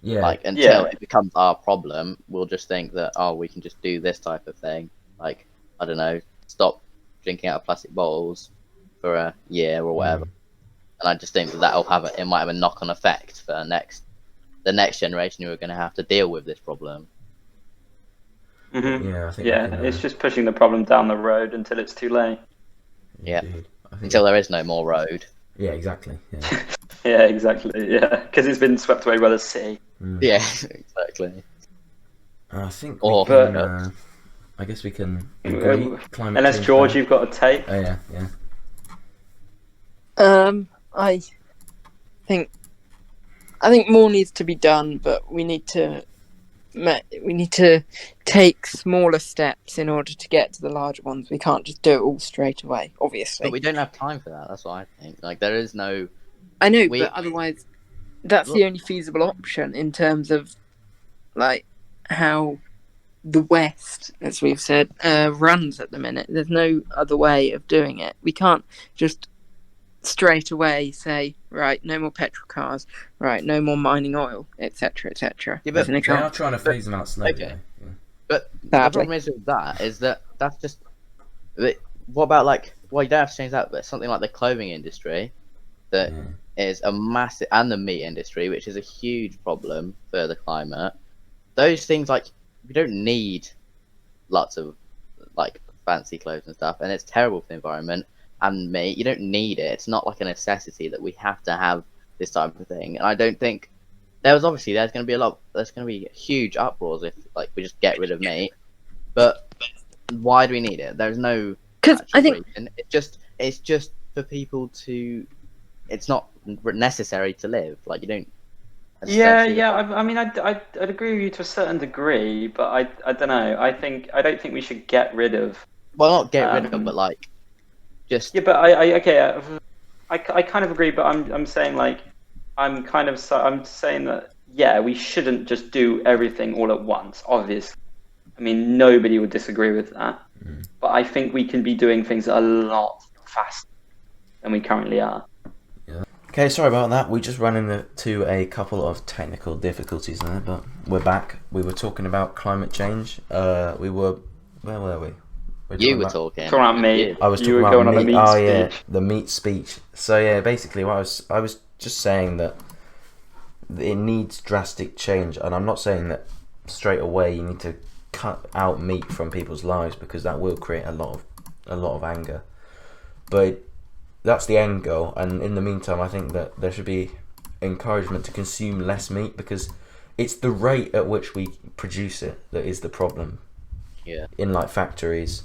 Yeah. Like until it becomes our problem, we'll just think that we can just do this type of thing. Like, I don't know, stop drinking out of plastic bottles for a year or whatever. And I just think that it might have a knock-on effect for the next generation who are going to have to deal with this problem. Mm-hmm. Yeah, I think it's just pushing the problem down the road until it's too late. Yeah. Indeed. I think Until there is no more road. Yeah, exactly. Yeah. Yeah, exactly. Yeah, because it's been swept away by the sea. Yeah, exactly. I think I guess we can agree. Climate Unless change George, bad. you've got a take. Oh yeah. I think more needs to be done, but we need to take smaller steps in order to get to the larger ones. We can't just do it all straight away, obviously. But we don't have time for that. That's what I think. Like, there is no. I know, but otherwise, that's the only feasible option in terms of, like, how the West, as we've said, runs at the minute. There's no other way of doing it. We can't just straight away say, right, no more petrol cars, right, no more mining oil, etc., etc. Yeah, but They are trying to phase them out slowly. Okay. Yeah. But the Sadly. problem is with that is that's just. What about, like? Well, you don't have to change that, but something like the clothing industry, that is a massive, and the meat industry, which is a huge problem for the climate. Those things, like, we don't need lots of, like, fancy clothes and stuff, and it's terrible for the environment. And meat, you don't need it. It's not like a necessity that we have to have this type of thing. And I don't think there's going to be huge uproars if, like, we just get rid of meat. But why do we need it? There's no. Because I think reason. It's just for people to. It's not necessary to live. Like, you don't. Yeah. I mean, I'd agree with you to a certain degree, but I don't know. I don't think we should get rid of. Well, not get rid of them, but, like, just. Yeah, but I kind of agree, but I'm saying, like, I'm saying that, yeah, we shouldn't just do everything all at once. Obviously, I mean, nobody would disagree with that. But I think we can be doing things a lot faster than we currently are. Okay, sorry about that. We just ran into a couple of technical difficulties there, but we're back. We were talking about climate change. Where were we? You were talking. Talking about meat. I was talking about going on a meat. meat Oh speech. yeah, the meat speech. So yeah, basically, I was just saying that it needs drastic change, and I'm not saying that straight away you need to cut out meat from people's lives, because that will create a lot of anger. But that's the end goal, and in the meantime, I think that there should be encouragement to consume less meat, because it's the rate at which we produce it that is the problem. Yeah. In, like, factories,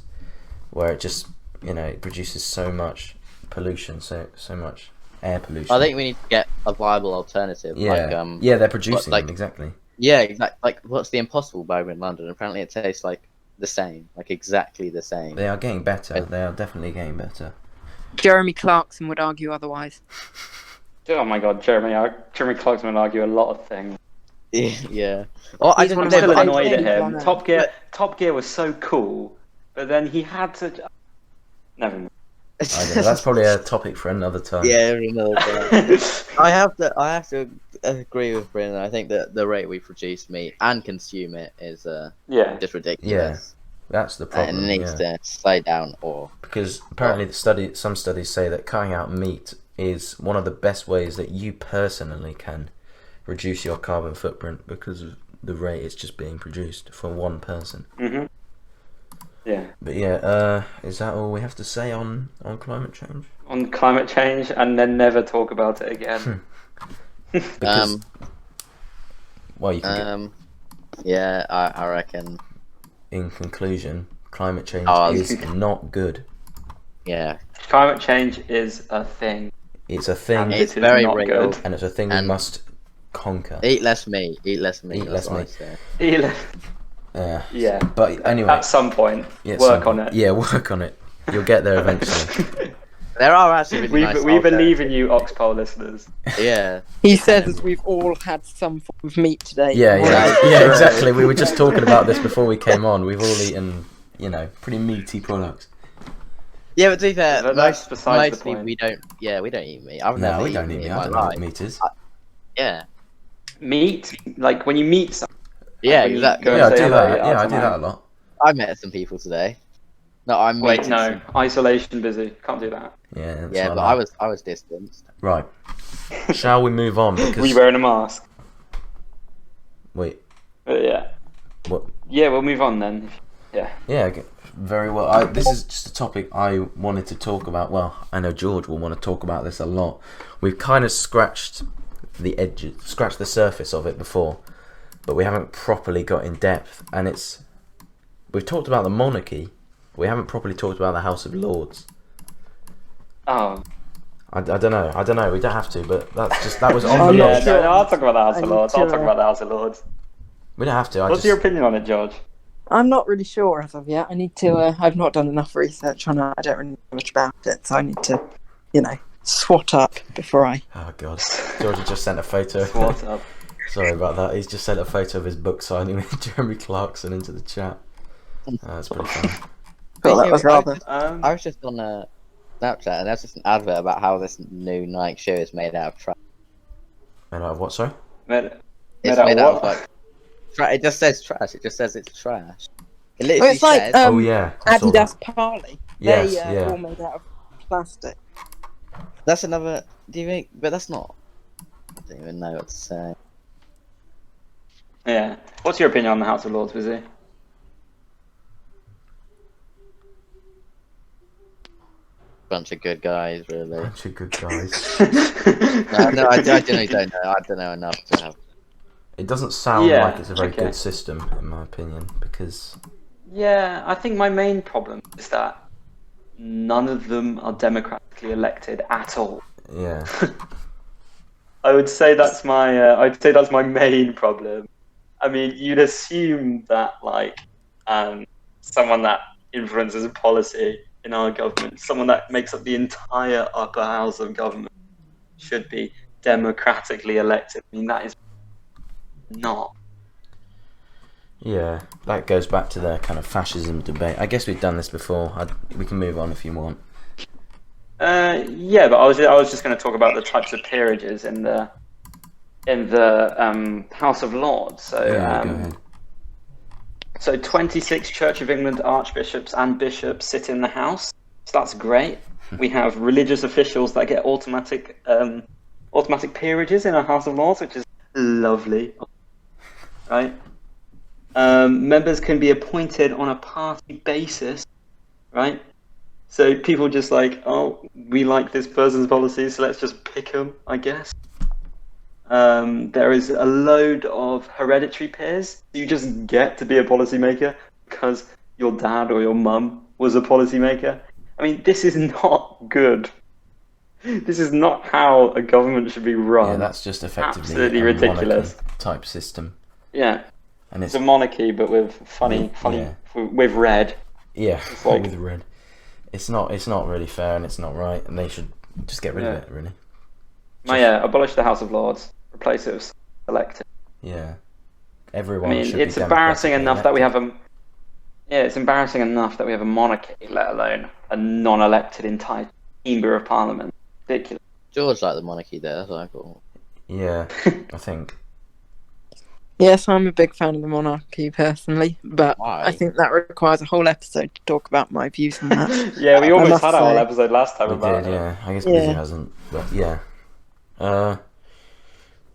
where it just, it produces so much pollution, so much air pollution. I think we need to get a viable alternative. Yeah, like, they're producing like, them, exactly. Yeah, exactly. Like, what's the Impossible Burger in London? Apparently, it tastes like the same, like exactly the same. They are getting better. They are definitely getting better. Jeremy Clarkson would argue otherwise. Oh my God, Jeremy Clarkson would argue a lot of things. Yeah. Well, He's I one I'm of don't still my know. annoyed at favourite him. people Top Gear was so cool, but then he had to. Never mind. I don't know, that's probably a topic for another time. Yeah, another time. I have to agree with Brendan. I think that the rate we produce meat and consume it is just ridiculous. That's the problem. And it needs to slow down, because apparently some studies say that cutting out meat is one of the best ways that you personally can reduce your carbon footprint, because of the rate it's just being produced for one person. Mm-hmm. Yeah. But yeah, is that all we have to say on climate change? On climate change, and then never talk about it again. Because, well, you can yeah, I reckon. in conclusion, climate change is not good. Yeah. Climate change is a thing. It's a thing, And It's it is very not real. good. and it's a thing we And- must conquer. Eat less meat. Eat less meat. Eat that's less what I meat. say. Yeah. But anyway, At some point, work on it. Yeah, work on it. You'll get there eventually. There are actually really nice We believe alternatives. in you, Oxpol listeners. Yeah. He says as we've all had some form of meat today. Yeah, Right. exactly. We were just talking about this before we came on. We've all eaten, pretty meaty products. Yeah, but to be fair, But that's besides the mostly point. we don't eat meat. I've No, never we don't eaten eat meat meat. in I my don't know what life. meat is. Yeah. Meat, like when you meet someone. Yeah, when you exactly. go Yeah, I and say do hello, that. Yeah, I that's do mine. that a lot. I met some people today. No, I'm Wait, no, isolation busy. Can't do that. Yeah, that's Yeah, not but allowed. I was distanced. Right. Shall we move on? Were you Because wearing a mask? wait, Yeah. what? Yeah, we'll move on then. Yeah. Yeah, very well. This is just a topic I wanted to talk about. Well, I know George will want to talk about this a lot. We've kind of scratched the edges, scratched the surface of it before, but we haven't properly got in depth. And we've talked about the monarchy, but we haven't properly talked about the House of Lords. Oh. I don't know. We don't have to, but that was on I'm the not list. sure. I'll talk about the House I of need Lords. to, I'll talk about the House of Lords. We don't have to. What's your opinion on it, George? I'm not really sure as of yet. I need to. I've not done enough research on it. I don't really know much about it, so I need to, swat up before I. Oh God, George has just sent a photo. What's up? Sorry about that. He's just sent a photo of his book signing with Jeremy Clarkson into the chat. That's pretty funny. Well, that was rather. I was just on Snapchat, and there's just an advert about how this new Nike shoe is made out of trash. Made out of what, sorry? Made It's out made of out what? of it just says trash. It just says it's trash. It literally It's like says, Oh yeah, I saw Adidas that. Parley. Yes, They yeah. all made out of plastic. that's another. Do you think? But that's not. I don't even know what to say. Yeah. What's your opinion on the House of Lords, Bizu? Bunch of good guys, really. Bunch of good guys. No, I genuinely don't know. I don't know enough to have. It doesn't sound Yeah, like it's a very okay. good system, in my opinion, because Yeah, I think my main problem is that none of them are democratically elected at all. yeah, I would say that's my. Main problem. I mean, you'd assume that someone that influences policy in our government, someone that makes up the entire upper house of government, should be democratically elected. I mean, that is not. yeah, that goes back to their kind of fascism debate. I guess we've done this before. We can move on if you want. Yeah, but I was just going to talk about the types of peerages in the House of Lords. So Yeah, go ahead. So 26 Church of England archbishops and bishops sit in the House. So that's great. We have religious officials that get automatic peerages in our House of Lords, which is lovely. Right? Members can be appointed on a party basis. Right? So people just we like this person's policies, so let's just pick them, I guess. There is a load of hereditary peers. You just get to be a policymaker because your dad or your mum was a policymaker. I mean, this is not good. This is not how a government should be run. Yeah, that's just effectively Absolutely a ridiculous. monarchy type system, Yeah, and it's a monarchy, but with funny, Yeah. with red. yeah, It's like- with red. It's not really fair, and it's not right, and they should just get rid of it, really. Abolish the House of Lords, replace it with elected. Yeah, I everyone. mean, should it's be embarrassing democratically enough that we elected. have a. Yeah, it's embarrassing enough that we have a monarchy, let alone a non-elected entire chamber of parliament. Ridiculous. George liked the monarchy there. That's what I thought. Yeah, I think. Yes, I'm a big fan of the monarchy personally, but Why? I think that requires a whole episode to talk about my views on that. Yeah, we I almost must had our whole say. episode last time We about did, it. yeah. I guess Yeah. Bizu hasn't, but yeah.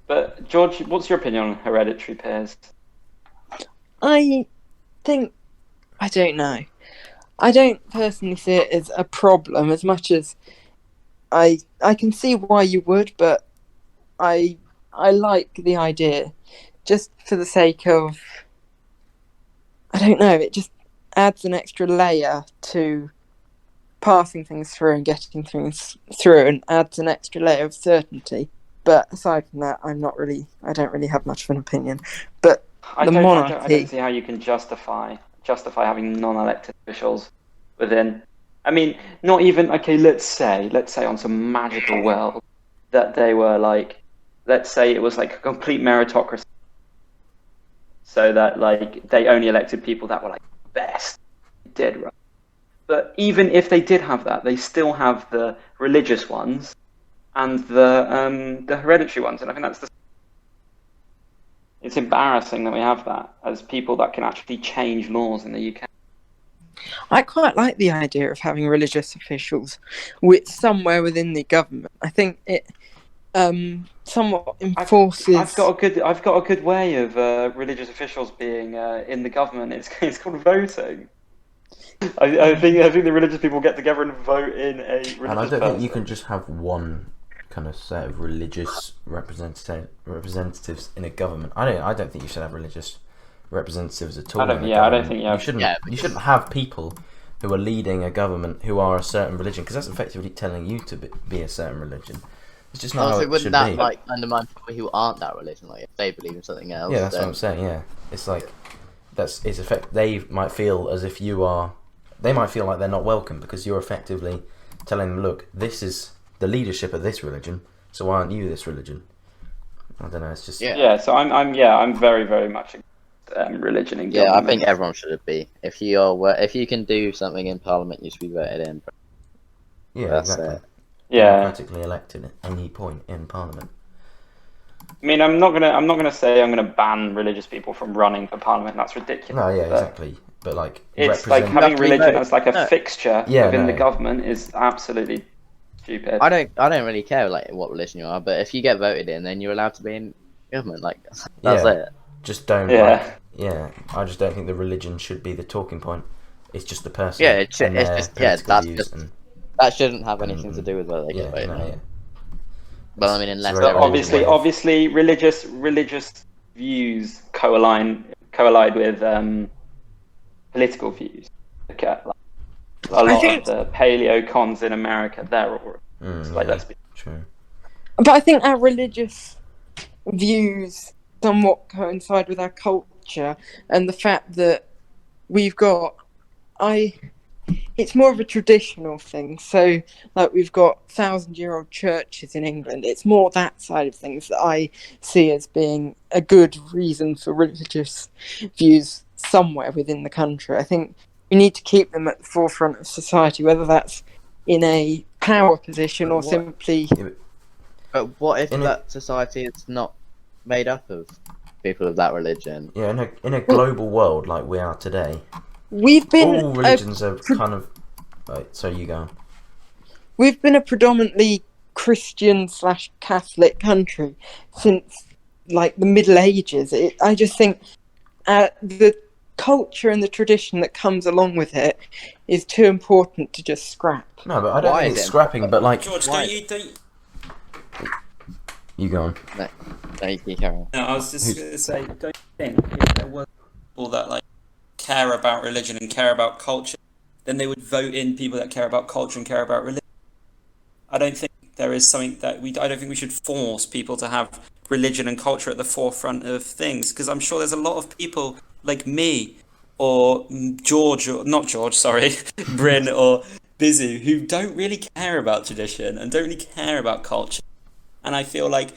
But George, what's your opinion on hereditary peers? I don't know. I don't personally see it as a problem as much as I can see why you would, but I like the idea just for the sake of, I don't know, it just adds an extra layer to passing things through and getting things through, and adds an extra layer of certainty. But aside from that, I don't really have much of an opinion. But I the don't monarchy. see how you can justify having non-elected officials within. I mean, not even okay. Let's say on some magical world that they were like, let's say it was like a complete meritocracy, so that like they only elected people that were like best did right. But even if they did have that, they still have the religious ones and the hereditary ones, and I think it's embarrassing that we have that as people that can actually change laws in the UK. I quite like the idea of having religious officials with somewhere within the government. I think it somewhat enforces. I've got a good way of religious officials being in the government. It's called voting. I think the religious people get together and vote in a religious And I don't person. think you can just have one kind of set of religious representatives in a government. I don't think you should have religious representatives at all. I don't think you have. You shouldn't have people who are leading a government who are a certain religion, because that's effectively telling you to be a certain religion. It's just not how it should that be. like undermine people who aren't that religion? Like if they believe in something else. Yeah, that's what I'm saying. Yeah, it's like it's effect. They might feel as if you are. They might feel like they're not welcome because you're effectively telling them, look, this is the leadership of this religion, so why aren't you this religion? I don't know. It's just So I'm very very much against religion in government. Yeah, I think everyone should be. If you can do something in Parliament, you should be voted in. Yeah, That's exactly. it. Yeah. Democratically elected at any point in Parliament. I mean, I'm not gonna say I'm gonna ban religious people from running for Parliament. That's ridiculous. No, yeah, But exactly. But like, it's like having religion as like a fixture Yeah, within no. the government is absolutely stupid. I don't really care like what religion you are, but if you get voted in, then you're allowed to be in government. Like that's Yeah. it. Just don't. Yeah. I just don't think the religion should be the talking point. It's just the person. Yeah, it's and their just political views that shouldn't have anything to do with whether they get voted in. yeah. But I mean, unless It's very they're old. Obviously, religious views collide with political views. Okay, like, a lot of the paleo cons in America, they're all let's be true. But I think our religious views somewhat coincide with our culture and the fact that we've got it's more of a traditional thing. So like we've got 1,000-year-old churches in England. It's more that side of things that I see as being a good reason for religious views somewhere within the country. I think we need to keep them at the forefront of society, whether that's in a power position or simply. But what if that society is not made up of people of that religion? Yeah, in a global world like we are today, We've been all religions are kind of. Right, so you go. We've been a predominantly Christian/Catholic country since like the Middle Ages. I just think the culture and the tradition that comes along with it is too important to just scrap. No, but I don't think it's scrapping. But like, George, don't you? You go on. No, you carry on. No, I was just going to say, don't you think if there was people that like care about religion and care about culture, then they would vote in people that care about culture and care about religion? I don't think there is something that I don't think we should force people to have religion and culture at the forefront of things, because I'm sure there's a lot of people like me or George, or not George, sorry, Bryn or Bizu, who don't really care about tradition and don't really care about culture. And I feel like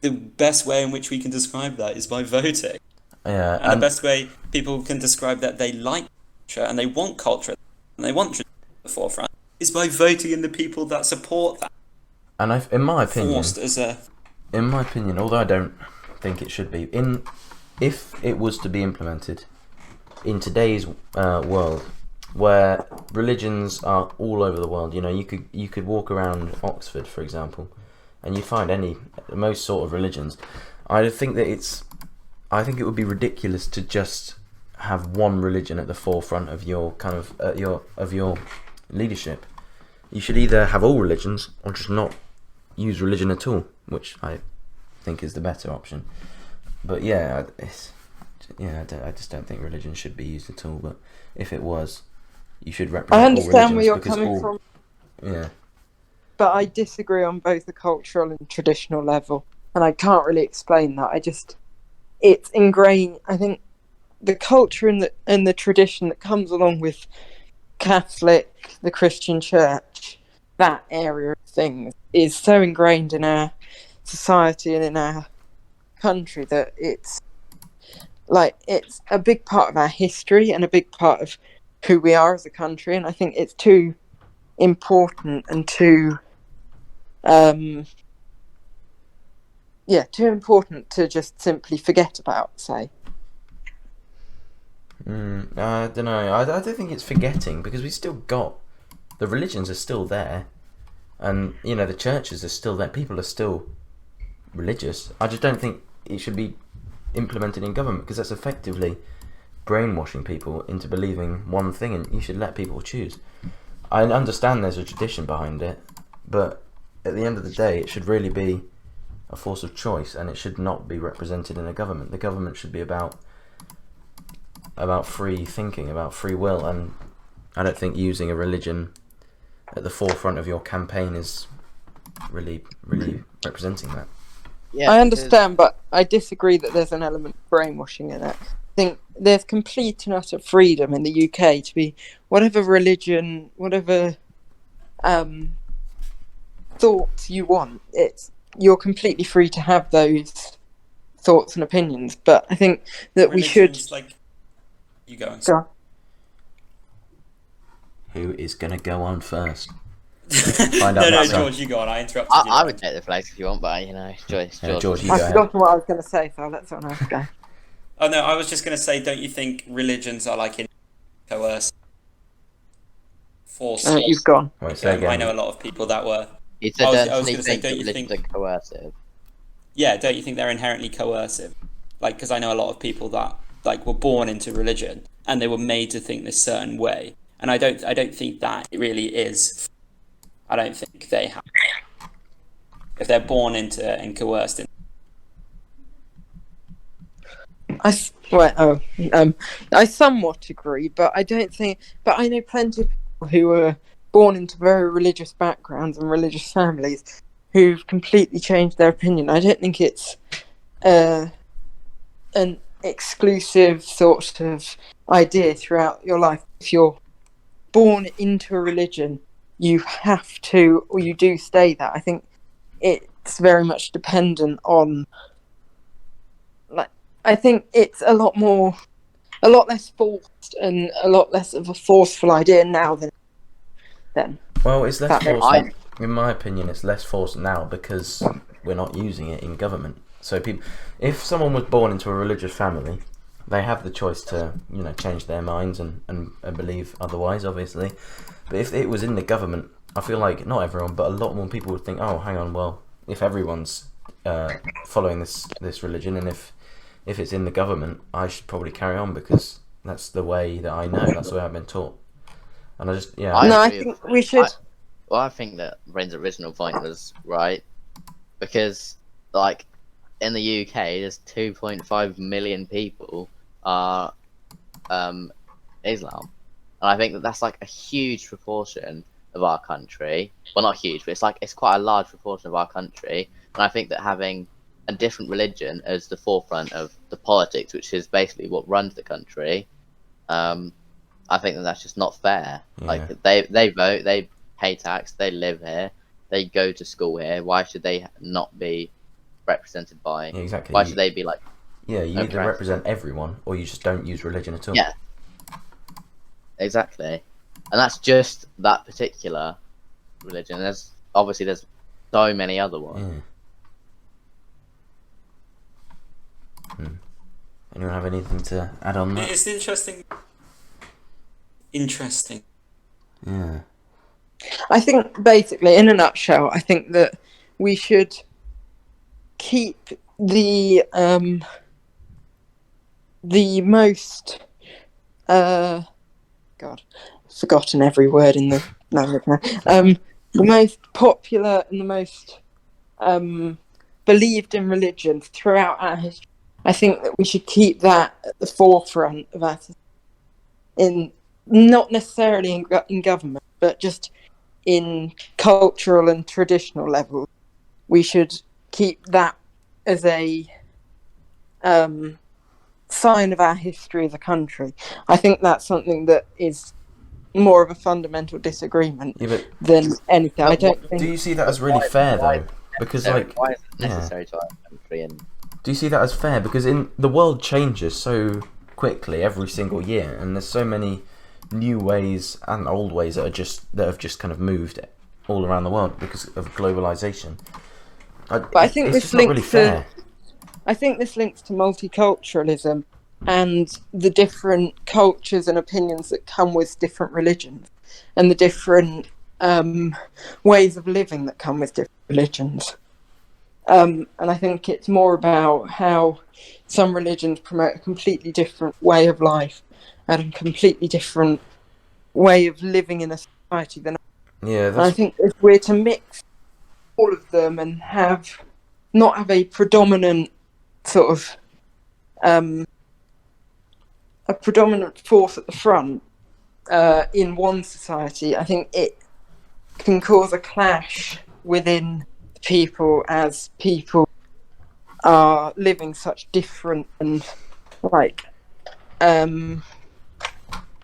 the best way in which we can describe that is by voting. Yeah, and the best way people can describe that they like culture and they want culture and they want tradition at the forefront is by voting in the people that support that. And in my opinion, although I don't think it should be, if it was to be implemented in today's world, where religions are all over the world, you could walk around Oxford, for example, and you find most sort of religions. I think it would be ridiculous to just have one religion at the forefront of your kind of your leadership. You should either have all religions or just not use religion at all, which I think is the better option. But I just don't think religion should be used at all. But if it was, you should represent. I understand where you're because coming from. Yeah. But I disagree on both the cultural and traditional level, and I can't really explain that. it's ingrained. I think the culture and the tradition that comes along with Catholic, the Christian Church, that area of things is so ingrained in our society and in our country that it's a big part of our history and a big part of who we are as a country. And I think it's too important and too important to just simply forget about, say. I don't know. I don't think it's forgetting, because we still got the religions are still there, and the churches are still there. People are still religious. I just don't think it should be implemented in government, because that's effectively brainwashing people into believing one thing, and you should let people choose. I understand there's a tradition behind it, but at the end of the day, it should really be a force of choice, and it should not be represented in a government. The government should be about free thinking, about free will, and I don't think using a religion at the forefront of your campaign is really representing that. Yeah, I understand, but I disagree that there's an element of brainwashing in it. I think there's complete and utter freedom in the UK to be whatever religion, whatever thoughts you want. You're completely free to have those thoughts and opinions, but I think that we should. You go on. Go on. Who is going to go on first? No, George, you go on. I interrupted you. I would take the flag if you want, but George, you go I've ahead. forgotten what I was going to say, so let someone else go. Oh no, I was just going to say, don't you think religions are like coercive force? You've gone. Wait, say again. I know a lot of people that were. I was going to say, don't you think they're coercive? Yeah, don't you think they're inherently coercive? Because I know a lot of people that were born into religion and they were made to think this certain way, and I don't think that it really is. I don't think they have. If they're born into and coerced in. I somewhat agree, but I don't think. But I know plenty of people who were born into very religious backgrounds and religious families who've completely changed their opinion. I don't think it's an exclusive sort of idea throughout your life. If you're born into a religion, you have to, or you do stay that. I think it's very much dependent on. I think it's a lot less forced and a lot less of a forceful idea now than then. Well, it's less forced. In my opinion, it's less forced now because we're not using it in government. So if someone was born into a religious family, they have the choice to, change their minds and believe otherwise, obviously. But if it was in the government, I feel like not everyone, but a lot more people would think, oh, hang on, well, if everyone's following this religion, and if it's in the government, I should probably carry on because that's the way that I know, that's the way I've been taught. And I think we should. I think that Ren's original point was right, because in the UK, there's 2.5 million people are Islam, and I think that that's a huge proportion of our country. Well, not huge, but it's quite a large proportion of our country. And I think that having a different religion as the forefront of the politics, which is basically what runs the country, I think that's just not fair. Yeah. They vote, they pay tax, they live here, they go to school here. Why should they not be represented by? Yeah, exactly. Why should they be Yeah, you either represent everyone or you just don't use religion at all. Yeah, exactly. And that's just that particular religion. There's so many other ones. Yeah. Anyone have anything to add on that? It's interesting. Yeah. I think basically, in a nutshell, I think that we should keep the most forgotten every word in the language now. The most popular and the most believed in religion throughout our history. I think that we should keep that at the forefront of our society, not necessarily in government, but just in cultural and traditional levels. We should keep that as a sign of our history as a country. I think that's something that is more of a fundamental disagreement than anything. I don't think. Do you see that as really fair though? Because like, why is it necessary to our country? And do you see that as fair? Because the world changes so quickly every single year, and there's so many new ways and old ways that have just kind of moved all around the world because of globalization. But I think this links to. I think this links to multiculturalism and the different cultures and opinions that come with different religions, and the different ways of living that come with different religions. And I think it's more about how some religions promote a completely different way of life and a completely different way of living in a society than others. Yeah, and I think if we're to mix all of them and not have a predominant sort of a predominant force at the front in one society, I think it can cause a clash within people as people are living such different and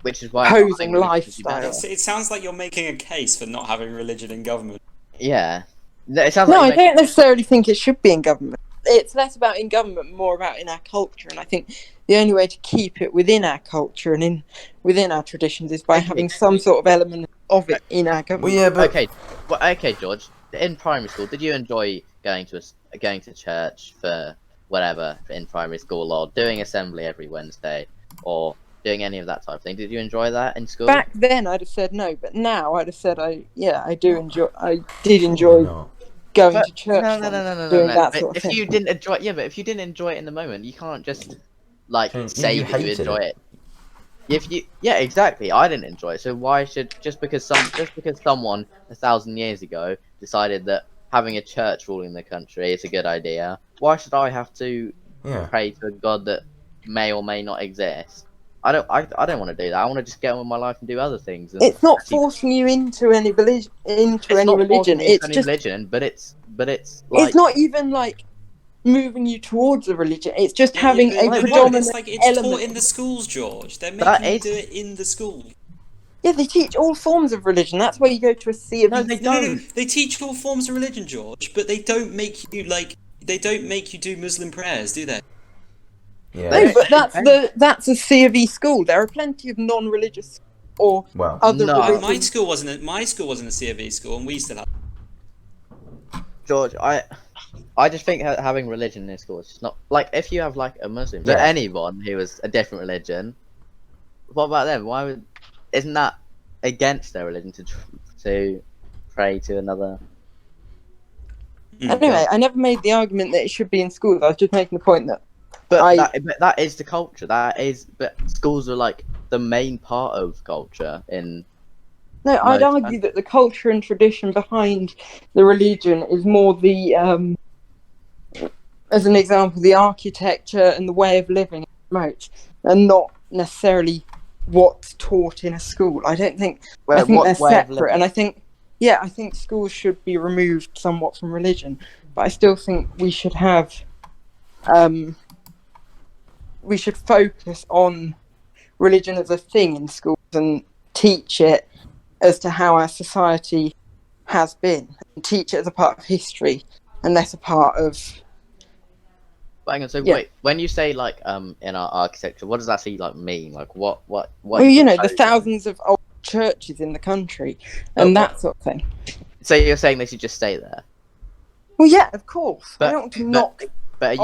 which is why opposing lifestyles. It sounds like you're making a case for not having religion in government. Yeah. It sounds No, like I don't necessarily think it should be in government. It's less about in government, more about in our culture. And I think the only way to keep it within our culture and within our traditions is by having some sort of element of it in our government. Well, yeah, but okay, George. In primary school, did you enjoy going to church for whatever in primary school, or doing assembly every Wednesday, or doing any of that type of thing? Did you enjoy that in school? Back then, I'd have said no, but now I'd have said I did enjoy going to church. No. That sort of if thing. you didn't enjoy, but if you didn't enjoy it in the moment, you can't just say that you enjoy it. Exactly. I didn't enjoy it, so why should just because someone 1,000 years ago decided that having a church ruling the country is a good idea, why should I have to pray to a god that may or may not exist? I don't want to do that. I want to just get on with my life and do other things. And it's not forcing you into any religion. It's just religion, but it's it's not even like moving you towards a religion. It's just having a predominant it's element. taught in the schools, George. They're making you do it in the school. Yeah, they teach all forms of religion. That's why you go to a C of No, they teach all forms of religion, George, but they don't make you do Muslim prayers, do they? Yeah. No, but that's a C of E school. There are plenty of non-religious or other religions. My school wasn't a C of E school, and we still have. George, I just think having religion in school is just not like if you have like a Muslim, but anyone who is a different religion. What about them? Isn't that against their religion to pray to another? Anyway, I never made the argument that it should be in schools. I was just making the point that. But that is the culture. But schools are like the main part of culture in. No, I'd argue that the culture and tradition behind the religion is more the, as an example, the architecture and the way of living it promotes, and not necessarily what's taught in a school. I don't think. I think they're separate, and I think schools should be removed somewhat from religion, but I still think we should have. We should focus on religion as a thing in schools and teach it as to how our society has been, and teach it as a part of history and less a part of. Wait, when you say like in our architecture, what does that actually like mean? Like what? Well, the thousands of old churches in the country and that sort of thing. So you're saying they should just stay there? Well, yeah, of course. I don't want to knock. But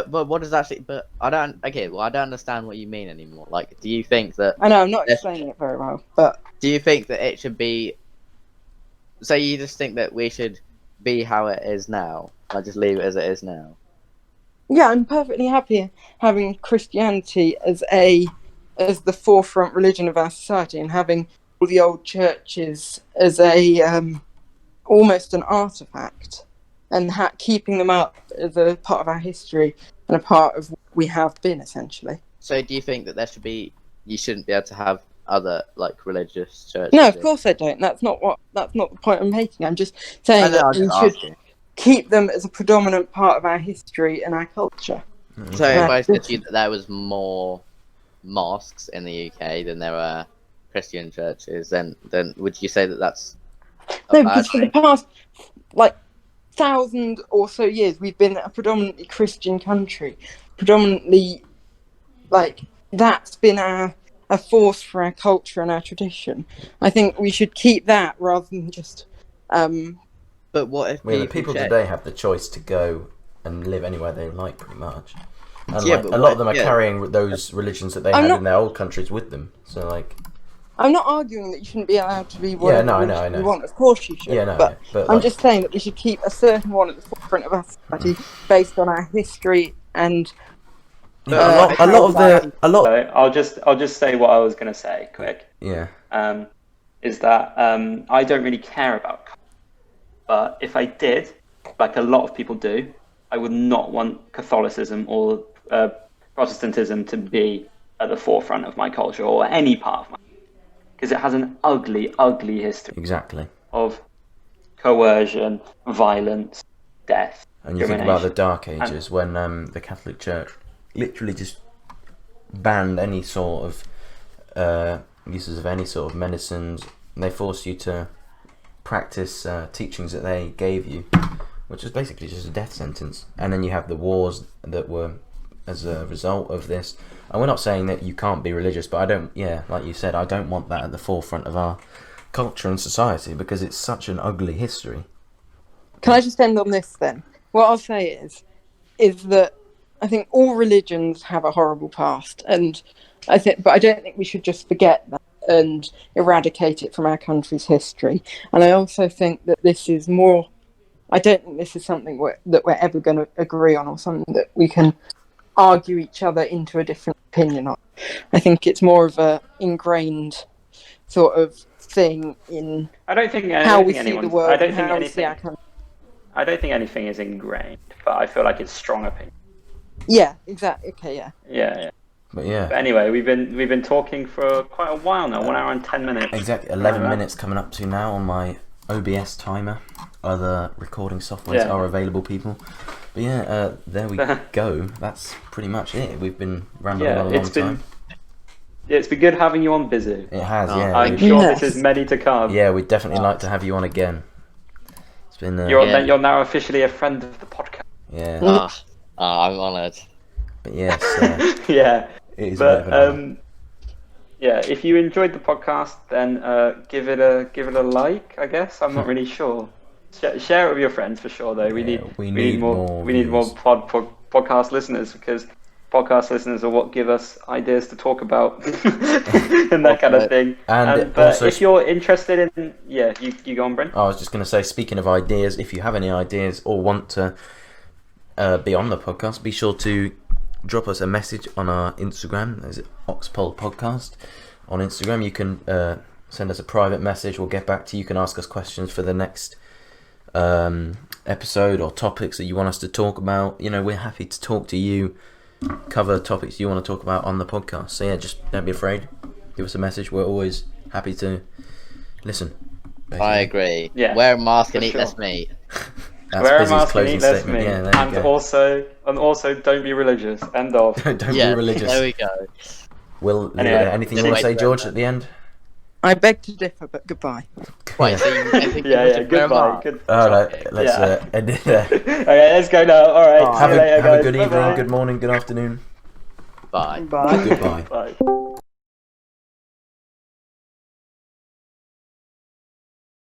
what does that actually? But I don't. Okay, well, I don't understand what you mean anymore. Like, do you think that? I know I'm not explaining it very well, but do you think that it should be? So you just think that we should be how it is now? Like, just leave it as it is now? Yeah, I'm perfectly happy having Christianity as the forefront religion of our society, and having all the old churches as almost an artifact. And keeping them up as a part of our history and a part of what we have been, essentially. So, do you think that you shouldn't be able to have other like religious churches? No, of course I don't. That's not the point I'm making. I'm just saying that we should keep them as a predominant part of our history and our culture. So if I said Yeah. to you that there was more mosques in the UK than there were Christian churches, then would you say that that's a No, bad because for the thing? past like 1,000 or so years, we've been a predominantly Christian country. Predominantly, like that's been a force for our culture and our tradition. I think we should keep that rather than just. But what if Well, the people check? today have the choice to go and live anywhere they like, pretty much. And Yeah, like but a lot what- of them are yeah. carrying those religions that they I'm had not- in their old countries with them. So like, I'm not arguing that you shouldn't be allowed to be whatever no, I religion know. you want. Of course you should. yeah, no, but but I'm like, just saying that we should keep a certain one at the forefront of our society based on our history and. you know, a lot. So I'll just say what I was going to say quick. Yeah, Is that I don't really care about culture, but if I did, like a lot of people do, I would not want Catholicism or Protestantism to be at the forefront of my culture or any part of my, because it has an ugly, ugly history exactly. of coercion, violence, death. And you think about the discrimination. Dark Ages when the Catholic Church literally just banned any sort of uses of any sort of medicines. And they forced you to practice teachings that they gave you, which is basically just a death sentence. And then you have the wars that were as a result of this. And we're not saying that you can't be religious, but I don't, like you said, I don't want that at the forefront of our culture and society because it's such an ugly history. Can I just end on this then? What I'll say is that I think all religions have a horrible past, and but I don't think we should just forget that and eradicate it from our country's history. And I also think that this is more. I don't think this is something that we're ever going to agree on, or something that we can argue each other into a different opinion on. I think it's more of a ingrained sort of thing in I don't think how we see anyone's. the world I don't and think how we see our anything. country. I don't think anything is ingrained, but I feel like it's strong opinion. Yeah, exactly. Okay, yeah. Yeah. But yeah. But anyway, we've been talking for quite a while now, 1 hour and 10 minutes. Exactly, 11 minutes coming up to now on my OBS timer. Other recording softwares are available, people. But yeah, there we go. That's pretty much it. We've been rambling on a long time. It's been good having you on, Bizu. It has, I'm sure this is many to come. Yeah, we'd definitely like to have you on again. It's been. You're now officially a friend of the podcast. Yeah. I'm honoured. But yes. Yeah. It is a bit of an honour. Yeah, if you enjoyed the podcast, then give it a like. I guess I'm not really sure. Share it with your friends for sure, though. We need more podcast listeners, because podcast listeners are what give us ideas to talk about and that kind of thing. And but also, if you're interested in, you go on, Brent. I was just going to say, speaking of ideas, if you have any ideas or want to be on the podcast, be sure to drop us a message on our Instagram. Is it Oxpol Podcast on Instagram? You can send us a private message. We'll get back to you. You can ask us questions for the next episode or topics that you want us to talk about. We're happy to talk to you, cover topics you want to talk about on the podcast. So yeah, just don't be afraid. Give us a message. We're always happy to listen. Basically. I agree. Yeah, wear a mask and for eat sure. less meat. That's Wear a Busy's mask and closing eat less statement. meat, Yeah, there you and go. also don't be religious. End of. Don't be Yeah, religious. there we go. Will, Anyway, anything you want to say, George, at the end? I beg to differ, but goodbye. Wait, so you think people Yeah, should wear a goodbye. mask? All right, let's end it there. Okay, let's go now. All right. Have See you later, a guys. good evening, Bye-bye. good morning, good afternoon. Bye. Bye. Goodbye. Bye.